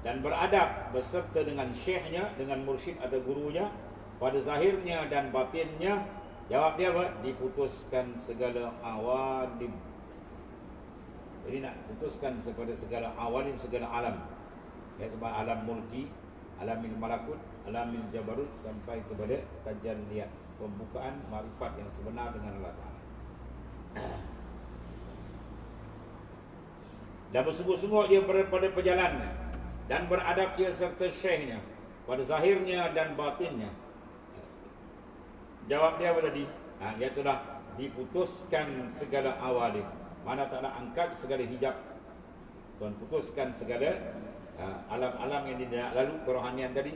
dan beradab beserta dengan syekhnya, dengan mursyid atau gurunya, pada zahirnya dan batinnya. Jawab dia apa? Diputuskan segala awalim. Jadi nak putuskan kepada segala awalim, segala alam. Ya, sebab alam mulki, alamil malakut, alamil jabarut, sampai kepada tajalliyat, pembukaan marifat yang sebenar dengan Allah Ta'ala. Dan bersungguh-sungguh dia pada perjalanan, dan beradab dia serta syekhnya, pada zahirnya dan batinnya. Jawab dia apa tadi? Iaitulah diputuskan segala awalim. Mana Ta'ala angkat segala hijab, Tuhan putuskan segala alam-alam yang tidak lalu kerohanian tadi,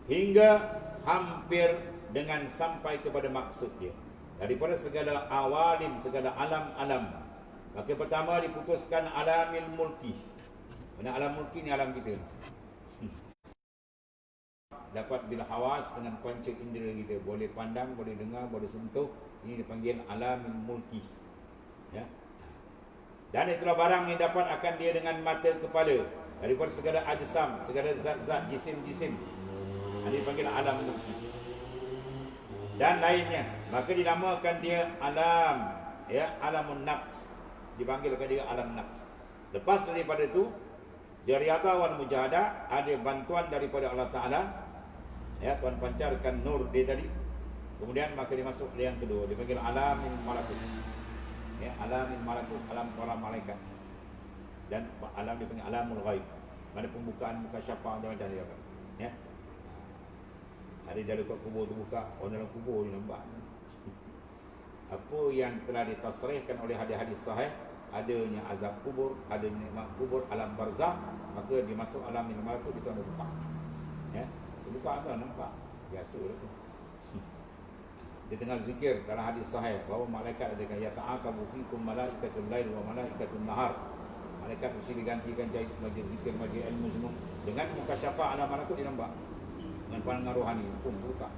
hingga hampir dengan sampai kepada maksud dia. Daripada segala awalim, segala alam-alam, maka pertama diputuskan alamil mulki. Mana alam mulki ni alam kita, dapat bila hawas dengan panca indera kita, boleh pandang, boleh dengar, boleh sentuh. Ini dipanggil alamil mulki, ya. Dan itulah barang yang dapat akan dia dengan mata kepala, daripada segala ajsam, segala zat-zat, jisim-jisim. Ini dipanggil alam mulki. Dan lainnya, maka dinamakan dia alam, ya, alamun nafs. Dipanggilkan dia alam nafs. Lepas daripada itu, dia riyadhah wal mujahadah, ada bantuan daripada Allah Ta'ala. Ya, Tuhan pancarkan nur dia tadi. Kemudian maka dia masuk yang kedua, dipanggil alamin malakut. Ya, alamin malakut, alam para malaikat. Dan alam dipanggil alamul ghaib. Mana pembukaan muka syafa' macam dia kan. Ya. Ada dalam kubur tu buka, orang dalam kubur ni nampak. Apa yang telah ditasrihkan oleh hadis-hadis sahih, adanya azab kubur, adanya nikmat kubur, alam barzah, maka dia masuk alam min malakut, itu ada buka. Ya. Buka tu nampak. Biasa lah tu. Dia tengah zikir dalam hadis sahih bahawa malaikat ada kata ta'aqabu fikum malaikatul lail wa malaikatul nahar. Malaikat mesti digantikan jadi majlis zikir, majlis ilmu semua. Dengan muka syafa' alam malakut dia nampak. Dengan pandangan rohani pun buka.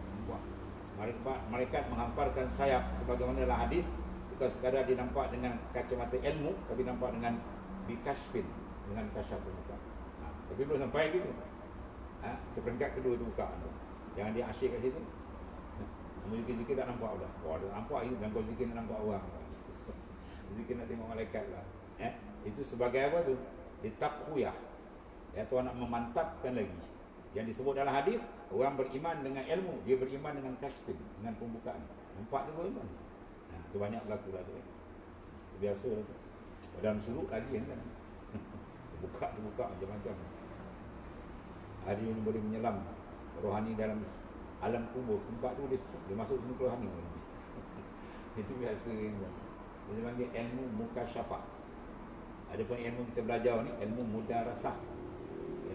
Malaikat menghamparkan sayap sebagaimana dalam hadis, bukan sekadar dia nampak dengan kacamata ilmu, tapi nampak dengan bikashfin, dengan kasyaf buka. Tapi belum sampai gitu. Peringkat kedua tu buka. Jangan dia asyik kat situ. Zikir tak nampak dah. Wah, dah nampak itu dan kau zikir nak nampak orang. Zikir nak tengok malaikat lah. Itu sebagai apa tu? Ditakwiyah. Ya, Tuhan nak memantapkan lagi. Yang disebut dalam hadis, orang beriman dengan ilmu, dia beriman dengan kashfin, dengan pembukaan. Nampak tu kan? Itu banyak berlaku lah tu. Itu biasa lah tu. Dalam suruk lagi kan. Terbuka macam-macam. Ada yang boleh menyelam rohani dalam alam kubur. Tempat tu dia masuk sini ke rohani. Itu biasa yang dia panggil ilmu mukasyafah. Ada pun ilmu kita belajar ni, ilmu mudarasah,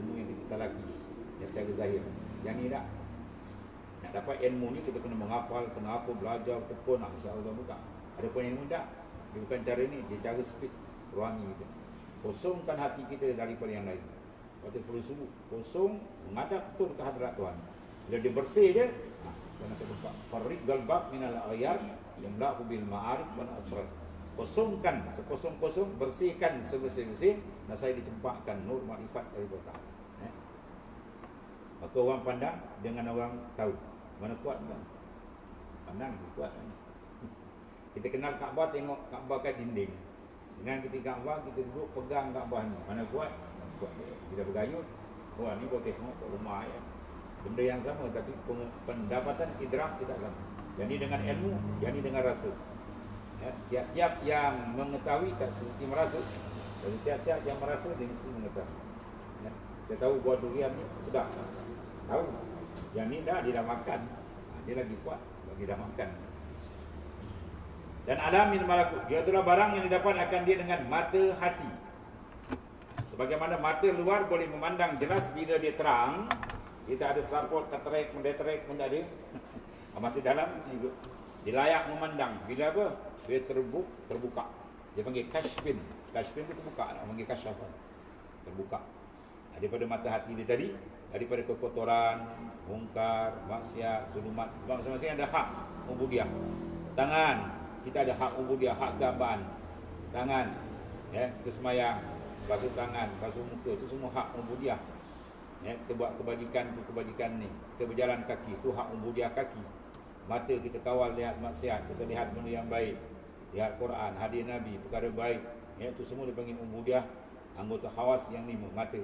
ilmu yang kita talaki yang secara zahir. Yang ni tak. Nak dapat ilmu ni kita kena menghafal, kena apa, belajar, tekun, insya-Allah buka. Ada pun ilmu tak. Dia bukan cara ni, dia cara speed rohani kita. Kosongkan hati kita daripada yang lain. Waktu perlu subuh, kosong, menghadap betul ke hadrat Tuhan. Bila dia bersih je, Tuhan akan buka. Farriq galbab minal ayar yang lahu bil ma'arif wa asrar. Kosongkan, sekosong-kosong, bersihkan sebersih-bersih, dan saya ditempatkan nur makrifat daripada Ta'ala. Maka orang pandang dengan orang tahu. Mana kuat kan? Pandang, kuat kan? Kita kenal Kaabah, tengok Kaabah kat dinding. Dengan ketika Kaabah, kita duduk pegang Kaabah ni. Mana kuat? Kuat. Kita bergayut. Orang ni boleh tengok kat rumah ya. Benda yang sama, tapi pendapatan idrak tidak sama. Yang ni dengan ilmu, yang ni dengan rasa. Ya, tiap-tiap yang mengetahui tak seperti merasa. Dan tiap-tiap yang merasa, dia mesti mengetahui. Ya. Kita tahu buah durian ni sedap. Tahu. Yang ni dah, dia dah makan. Dia lagi kuat, bagi dah makan. Dan alamin malakut, dia itulah barang yang didapat akan dia dengan mata hati. Sebagaimana mata luar boleh memandang jelas bila dia terang, kita ada selaput, terterek, mendeterek pun tak ada. Mata dalam juga dia layak memandang. Bila apa? Dia terbuka. Dia panggil kashfin. Kashfin itu terbuka. Orang panggil kasyafan. Terbuka. Daripada mata hati dia tadi, daripada kekotoran, mungkar, maksiat, zulumat. Masing-masing ada hak ubudiyah. Tangan, kita ada hak ubudiyah, hak keabaan. Tangan, ya, kita semayang, basuh tangan, basuh muka, itu semua hak ubudiyah. Ya, kita buat kebajikan tu kebajikan ni. Kita berjalan kaki, itu hak ubudiyah kaki. Mata kita kawal lihat maksiat, kita lihat benda yang baik, lihat Quran, hadis Nabi, perkara baik. Ya, itu semua dipanggil ubudiyah anggota khawas yang 5, mata.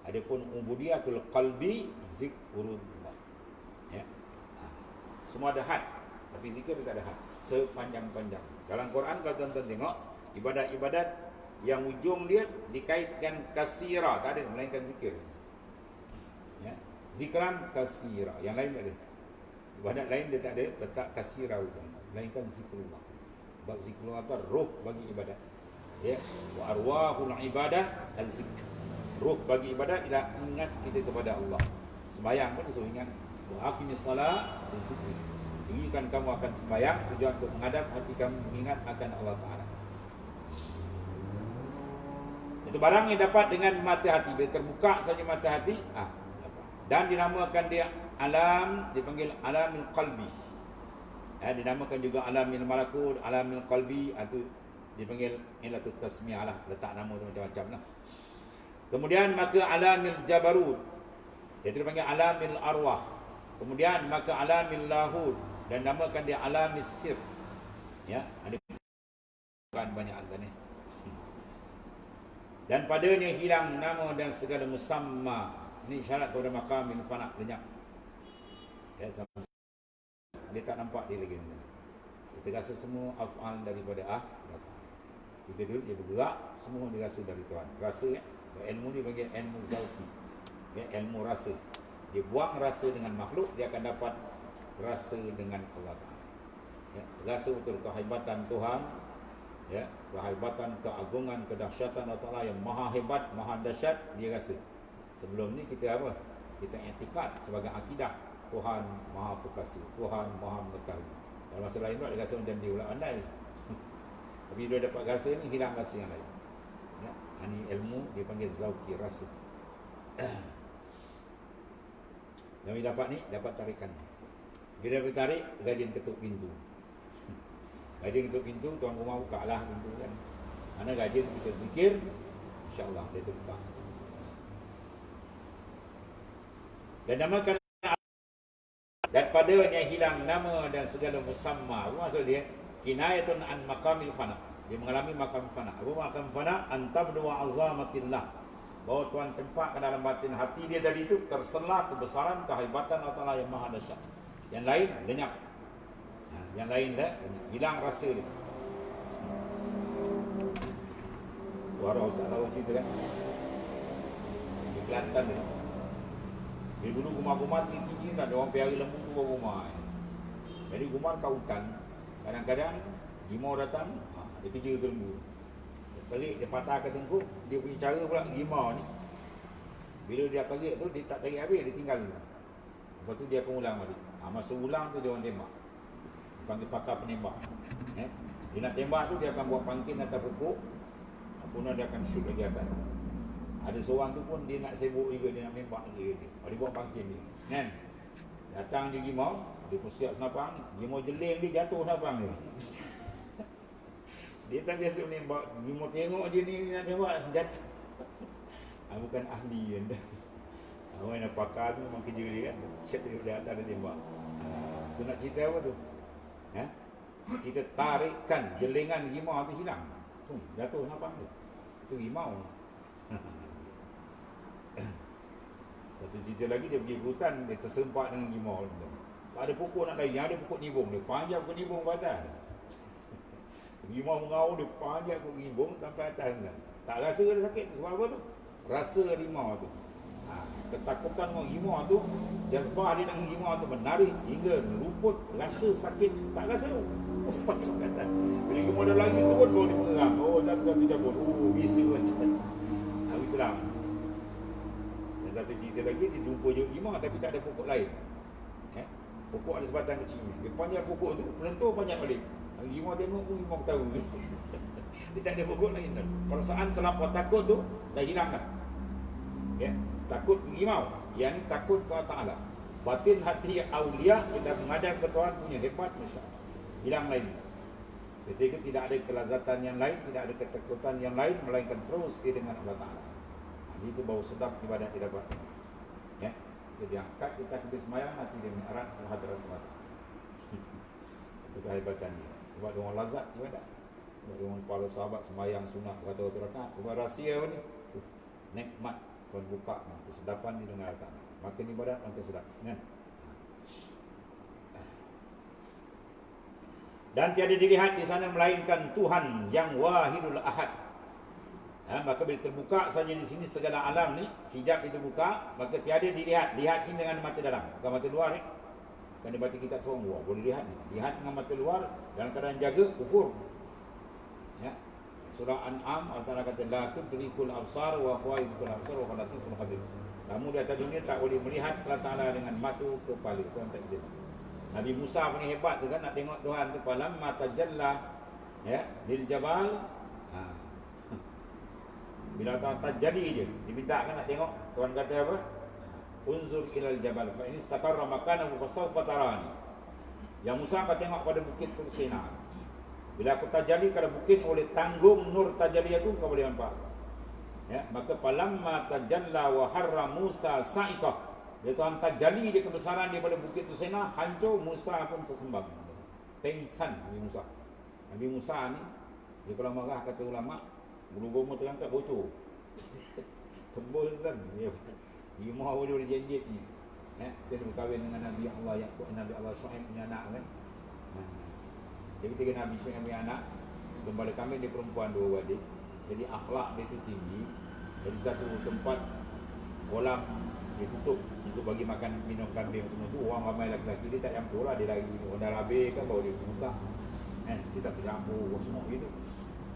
Adapun ubudiyatul qalbi zikrullah. Ya. Semua ada had, tapi zikir tak ada had. Sepanjang-panjang. Dalam Quran kalau tuan-tuan tengok, ibadat-ibadat yang ujung dia dikaitkan kasira, tak ada melainkan zikir. Ya. Zikran kasira, yang lain tak ada. Ibadat lain dia tak ada letak kasira ujung, melainkan zikrullah. Sebab zikrullah itu roh bagi ibadat. Ya. Wa arwahul ibadah al-zikr. Ruh bagi ibadat ialah ingat kita kepada Allah. Sembahyang pun disuruh ingat. Wa aqimis salat zikri. Dirikan kamu akan sembahyang tujuan untuk menghadap hati kamu mengingat akan Allah Taala. Itu barang yang dapat dengan mata hati. Bila terbuka saja mata hati, dapat. Dan dinamakan dia alam, dipanggil alamil qalbi. Dinamakan juga alamil malakut, alamil qalbi, atau dipanggil ilatut tasmiyah lah. Letak nama tu macam-macam lah. Kemudian maka alamil jabarut, iaitu dipanggil alamil arwah. Kemudian maka alamil lahud, dan namakan dia alamis sir. Ya, ada banyak antara ni. Dan padanya hilang nama dan segala musamma. Ini syarat kepada maqamil fana, lenyap. Ya, dia tak nampak dia lagi. Kita rasa semua af'al daripada Ketika itu dia bergerak, semua dia rasa dari Tuhan. Rasa, ya. Ilmu ni panggil ilmu zauqi, ya, ilmu rasa. Dia buang rasa dengan makhluk, dia akan dapat rasa dengan Allah Ta'ala. Ya, rasa betul kehebatan Tuhan, ya, kehebatan, keagungan, kedahsyatan Allah Ta'ala yang maha hebat, maha dahsyat, dia rasa. Sebelum ni kita apa? Kita i'tikad sebagai akidah Tuhan maha perkasa, Tuhan maha mengetahui. Dalam masa lain tu dia rasa macam dia ulang pandai. Tapi dia dapat rasa ni, hilang rasa yang lain. Ya, ini ilmu dia panggil zauqi, rasa. Dan dia dapat ni, dapat tarikan. Bila dia tarik, rajin ketuk pintu. Rajin ketuk pintu, tuan rumah buka lah pintu kan. Mana rajin kita zikir, insya-Allah dia terbuka. Dan namakan, dan padanya hilang nama dan segala musamma. Apa maksud dia? Kinayatun an maqamil fana. Dia mengalami makam fana. Apa makam fana? Antabdu wa azamatillah. Bahawa Tuhan tempatkan dalam batin hati dia tadi itu terselah kebesaran, kehebatan Allah Ta'ala yang maha dahsyat. Yang lain lenyap. Yang lain dah hilang rasa dia. Warau Ustaz tahu cerita kan? Di Kelantan dia. Di dulu rumah-rumah tinggi-tinggi tak ada orang pelihara lembu tu rumah. Jadi rumah kat hutan. Kadang-kadang gimau datang, dia kerja ke lembu. Dia tarik, dia patah ke tengkuk. Dia punya cara pula gimau ni, bila dia tarik tu, dia tak tarik habis, dia tinggal dulu. Lepas tu dia akan ulang balik. Masa ulang tu dia orang tembak. Dia panggil pakar penembak. Dia nak tembak tu, dia akan buat pangkin atas pokok. Kemudian dia akan shoot lagi atas. Ada seorang tu pun dia nak sibuk juga, dia nak menembak lagi. Dia buat pangkin dia. Kan? Datang dia gimau, dia pun siap senapang ni. Gimau jeling dia, jatuh senapang dia. Dia tak biasa menembak. Gimau tengok je ni nak tembak, jatuh. Bukan ahli kan. Orang yang pakar tu memang kerja dia kan. Siap dia atas dia tembak. Tu nak cerita apa tu? Kita tarikkan jelingan gimau tu hilang. Jatuh senapang tu. Itu gimau. Satu cerita lagi, dia pergi ke hutan, dia tersempak dengan gimau. Tak ada pokok nak lain, yang ada pokok nibung. Dia panjang pokok nibung ke atas. Gimau mengaur, dia panjang pokok nibung sampai atas. Tak rasa ada sakit. Sebab apa tu? Rasa rimau tu. Ketakutan orang gimau tu, jazbah dia dengan gimau tu menarik hingga luput rasa sakit. Tak rasa. Bila gimau dah lagi turun, baru dia mengerang. Oh, satu-satu cabut. Oh, bisu macam. Aku itulah. Yang satu cerita lagi, dia jumpa Imam tapi tak ada pokok lain. Pokok ada sebatang kecil. Dia panjat pokok tu, melentur panjat balik. Imam tengok pun Imam tahu. Dia tak ada pokok lain dah. Perasaan terlampau takut tu dah hilang dah. Takut ke Imam. Yang ni takut ke Allah Ta'ala. Batin hati awliya yang menghadap ke Tuhan punya hebat, Masya Allah. Hilang lain. Ketika tidak ada kelazatan yang lain, tidak ada ketakutan yang lain, melainkan terus dia dengan Allah Ta'ala. Jadi itu bau sedap ibadat dia dapat. Dia angkat, kita habis semayang, nanti dia mi'raj ke hadrat Allah. Itu kehebatan dia. Sebab dia orang lazat ibadat. Sebab dia orang para sahabat semayang sunnah beratus-ratus rakaat. Sebab rahsia apa ni? Tuh, nikmat Tuhan buka kesedapan di dengan Allah Ta'ala. Makin ibadat makin sedap, kan? Dan tiada dilihat di sana melainkan Tuhan yang wahidul ahad. Maka bila terbuka saja di sini segala alam ni, hijab itu buka, maka tiada dilihat. Lihat sini dengan mata dalam, bukan mata luar. Kan dia baca kitab seorang, wah boleh lihat ni. Lihat dengan mata luar, dalam keadaan jaga, kufur. Surah An'am, Allah Ta'ala kata, la tudrikul absar wa huwa yudrikul absar wa huwa latiful khabir. Kamu di atas dunia tak boleh melihat Allah Ta'ala dengan mata kepala. Tuhan tak izin. Nabi Musa punya hebat tu kan, nak tengok Tuhan tu, falamma tajalla lil jabal. Bila Tuhan terjadi je, diminta kan nak tengok. Tuhan kata apa? Unzur ilal jabal fa in istaqarra makanahu fa sawfa tarani. Yang Musa kau tengok pada bukit Tur Sina. Bila aku terjadi pada bukit oleh tanggung nur tajalli aku, kau boleh nampak. Maka falamma tajalla wa harra Musa sa'iqah. Bila Tuhan terjadi dia kebesaran dia pada bukit Tur Sina, hancur, Musa pun sesembang. Pengsan Nabi Musa. Nabi Musa ni, dia kalau marah kata ulama, bulu gomor terangkat bocor. Tembus kan. Imam boleh jenjit ni. Dia berkahwin dengan Nabi Allah Yaqub, Nabi Allah Shu'aib punya anak kan. Jadi ketika Nabi Shu'aib punya anak, gembala kambing dia perempuan 2 wadik. Jadi akhlak dia tu tinggi. Jadi satu tempat kolam dia tutup untuk bagi makan minum kambing semua tu. Orang ramai lelaki dia tak campur lah. Dia lagi ondar habis kan baru dia buka. Dia tak campur semua gitu.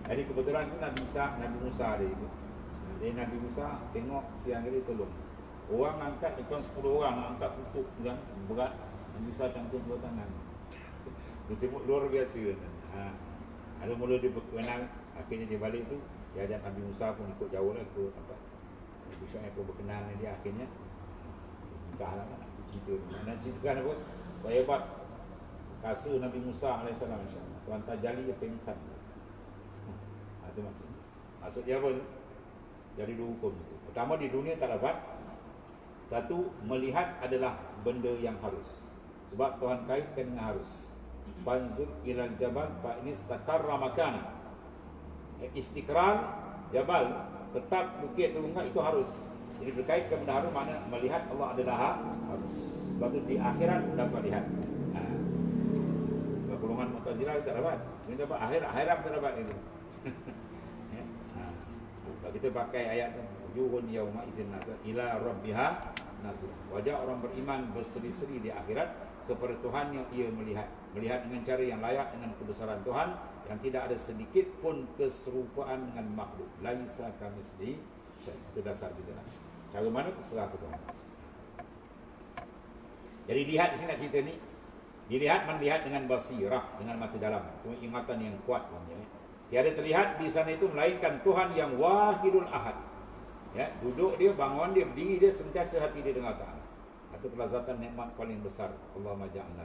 Jadi kebetulan tu Nabi Musa dia itu. Jadi Nabi Musa tengok siang dia tolong. Orang angkat dekat 10 orang angkat pupuk kan berat. Nabi Musa cangkung 2 tangan. Dia tengok luar biasa. Ada mula dia berkenan, akhirnya dia balik tu, dia ajak Nabi Musa pun ikut jauh lah ke tempat. Nabi Shu'aib pun berkenan dengan dia, akhirnya nikah lah kan. Cerita nak ceritakan apa? Saya buat kasut Nabi Musa AS, insyaAllah. Tuan Tajali dia pengsan. Itu maksudnya. Maksud dia apa tu? Jadi 2 hukum itu. Pertama, di dunia tak dapat. Satu, melihat adalah benda yang harus. Sebab Tuhan kaitkan dengan harus. Banzur ilal jabal fa in istaqarra makana. Istiqrar jabal, tetap bukit tu enggak, itu harus. Jadi berkaitan benda harus, makna melihat Allah adalah harus. Sebab tu di akhirat dapat lihat. Golongan Mu'tazilah tak dapat. Ini dapat akhirat tak dapat itu. Kalau kita pakai ayat tu, wujuhun yauma idzin nazar ila rabbiha nazar. Wajah orang beriman berseri-seri di akhirat kepada Tuhan yang ia melihat dengan cara yang layak dengan kebesaran Tuhan, yang tidak ada sedikit pun keserupaan dengan makhluk. Laisa kamitslihi syai'. Itu dasar kita lah. Cara mana terserah ke Tuhan. Jadi lihat di sini nak cerita ni, dilihat melihat dengan basirah, dengan mata dalam. Itu ingatan yang kuat namanya. Tiada terlihat di sana itu melainkan Tuhan yang wahidul ahad. Duduk dia, bangun dia, berdiri dia, sentiasa hati dia dengan Allah. Itu kelazatan nikmat paling besar. Allahumma ja'alna.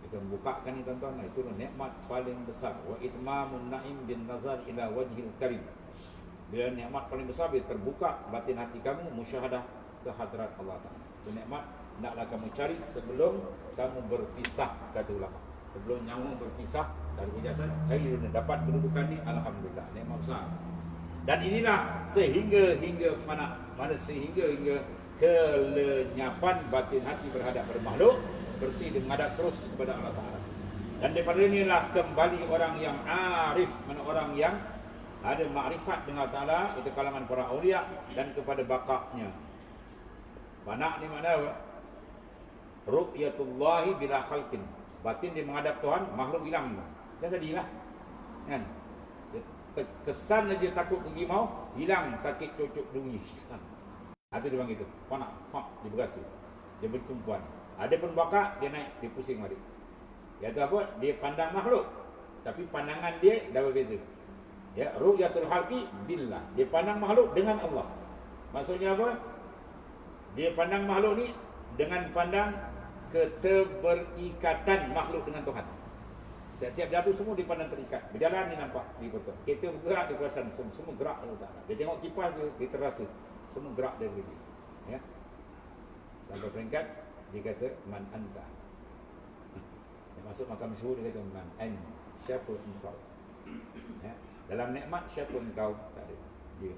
Kita membukakan ni tuan-tuan, itu nikmat paling besar. Wa itmamun na'im bin nazar ila wajhil karim. Bila nikmat paling besar, bila terbuka batin hati kamu, musyahadah ke hadrat Allah Ta'ala. Itu nikmat naklah kamu cari sebelum kamu berpisah, kata ulama. Sebelum nyawa berpisah dari jasad, cari dulu dapat kedudukan ni, alhamdulillah, nikmat besar. Dan inilah sehingga fana, mana sehingga kelenyapan batin hati berhadap pada makhluk, bersih dan menghadap terus kepada Allah Ta'ala. Dan daripada inilah kembali orang yang arif, mana orang yang ada makrifat dengan Allah Ta'ala, itu kalangan para awliya, dan kepada bakaknya. Fana ni mana apa? Ru'yatullahi bila khalqin. Batin dia menghadap Tuhan, makhluk hilang. Dan tadilah kan? Kesan aja takut pergi mau, hilang sakit cucuk duri. Itu dia panggil itu. Fana, dia berasa. Dia bertumpuan. Ada pun bakar, dia naik, dia pusing balik. Iaitu apa? Dia pandang makhluk. Tapi pandangan dia dah berbeza. Ya, ru'yatul halqi billah. Dia pandang makhluk dengan Allah. Maksudnya apa? Dia pandang makhluk ni dengan pandang keterberikatan makhluk dengan Tuhan. Setiap jatuh semua dia pandang terikat. Berjalan dia nampak di kota. Kereta bergerak dia perasan semua gerak Allah Taala. Dia tengok kipas dia terasa semua gerak dia begini. Ya. Sampai peringkat dia kata man anta. Dia masuk makam syuhud dia kata man an, siapa engkau? Ya. Dalam nikmat siapa engkau? Tak ada. Dia.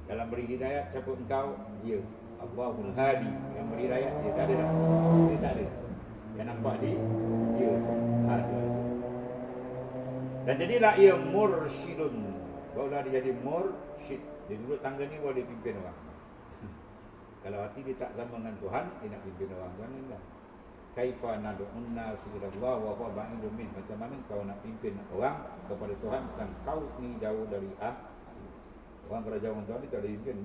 Dalam beri hidayah siapa engkau? Dia. Allahul Hadi, yang beri hidayah dia tak ada dah. Dia tak ada. Yang nampak dia ada. Dan jadilah ia mursyidun. Barulah dia jadi mursyid. Dia duduk tangga ni baru dia pimpin orang. Kalau hati dia tak sama dengan Tuhan, dia nak pimpin orang. Jangan. Kaifa nad'un nas ila Allah wa huwa ba'idun min. Macam mana kau nak pimpin orang kepada Tuhan sedang kau sendiri jauh dari orang kalau jauh dengan Tuhan dia tak boleh pimpin.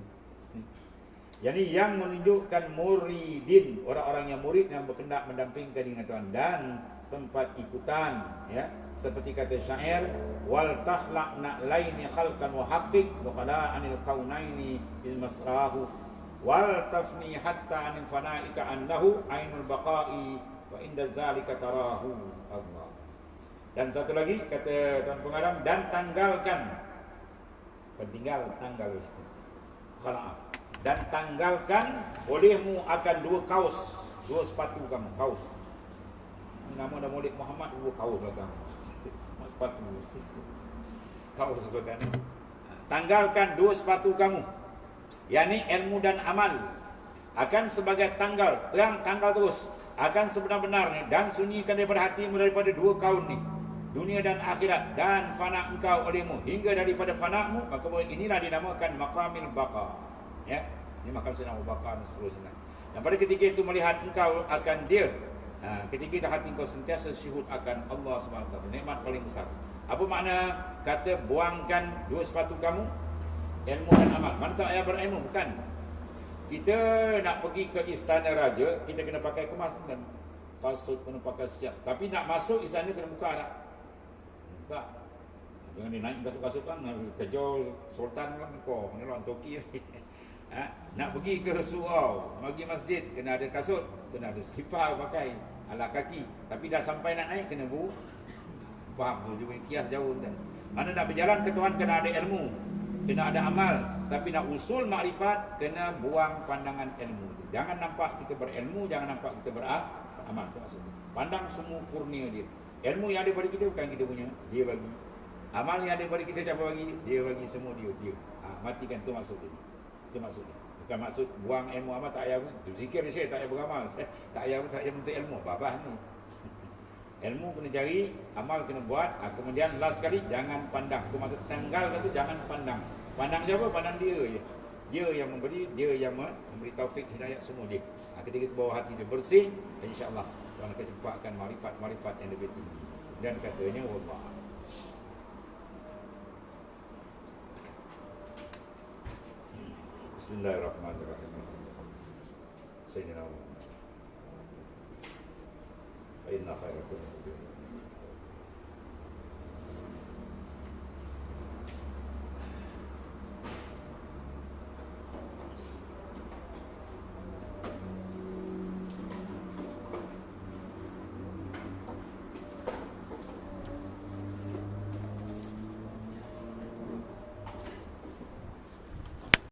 Yani yang menunjukkan muridin, orang-orang yang murid yang berkendak mendampingkan dengan Tuhan dan tempat ikutan, ya. Seperti kata syair, wal tahlaq na'laini khalqan wa haqqiq wa qala anil kaunaini bil masrahu wal tafni hatta anil fanaika annahu ainul baqa'i wa inda zalika tarahu Allah. Dan satu lagi kata tuan pengarang, dan tanggalkan pentinggal tanggal khalaq, dan tanggalkan olehmu akan dua sepatu kamu, kaus. Nama dah Maulid Muhammad, dua kaus belakang. Sepatu. Kaus belakang. Tanggalkan dua sepatu kamu. yakni ilmu dan amal akan sebagai tanggal, terang tanggal terus akan sebenar-benarnya dan sunyikan daripada hatimu daripada dua kaun ni, dunia dan akhirat, dan fana engkau olehmu hingga daripada fanamu, maka inilah dinamakan maqamil baqa. Ya, ini makam Sayyidina Abu Bakar dan seterusnya. Dan pada ketika itu melihat engkau akan dia, ketika itu hati engkau sentiasa syuhud akan Allah SWT, nikmat paling besar. Apa makna kata buangkan dua sepatu kamu? Ilmu dan amal. Mana tak payah berilmu, bukan. Kita nak pergi ke istana raja, kita kena pakai kemas dan kasut kena pakai siap. Tapi nak masuk istana kena buka tak? Buka. Jangan dia naik kasut-kasut kan, kejar sultan kan kau, ni orang Turki. Nak pergi ke surau, pergi masjid, kena ada kasut, kena ada selipar pakai, alas kaki. Tapi dah sampai nak naik, kena faham tu juga, kias jauh kan. Mana nak berjalan ke Tuhan, kena ada ilmu, kena ada amal. Tapi nak usul makrifat, kena buang pandangan ilmu. Jangan nampak kita berilmu, jangan nampak kita beramal. Itu maksudnya. Pandang semua kurnia dia. Ilmu yang ada pada kita bukan kita punya, dia bagi. Amal yang ada pada kita siapa bagi? Dia bagi, semua dia. Matikan, tu maksudnya. Itu maksudnya. Bukan maksud buang ilmu amal, tak payah zikir saya, tak payah beramal. Tak payah menuntut ilmu. Babah ni. Ilmu kena cari, amal kena buat. Kemudian last sekali, jangan pandang. Itu maksud tanggalkan tu, jangan pandang. Pandang siapa? Pandang dia je. Dia yang memberi, dia yang memberi taufik, hidayat, semua dia. Ketika itu bawah hati dia bersih, insya-Allah Tuhan akan ciptakan marifat-marifat yang lebih tinggi. Dan katanya wallah. Bismillahirrahmanirrahim. Sayyidina Muhammad. Inna khairal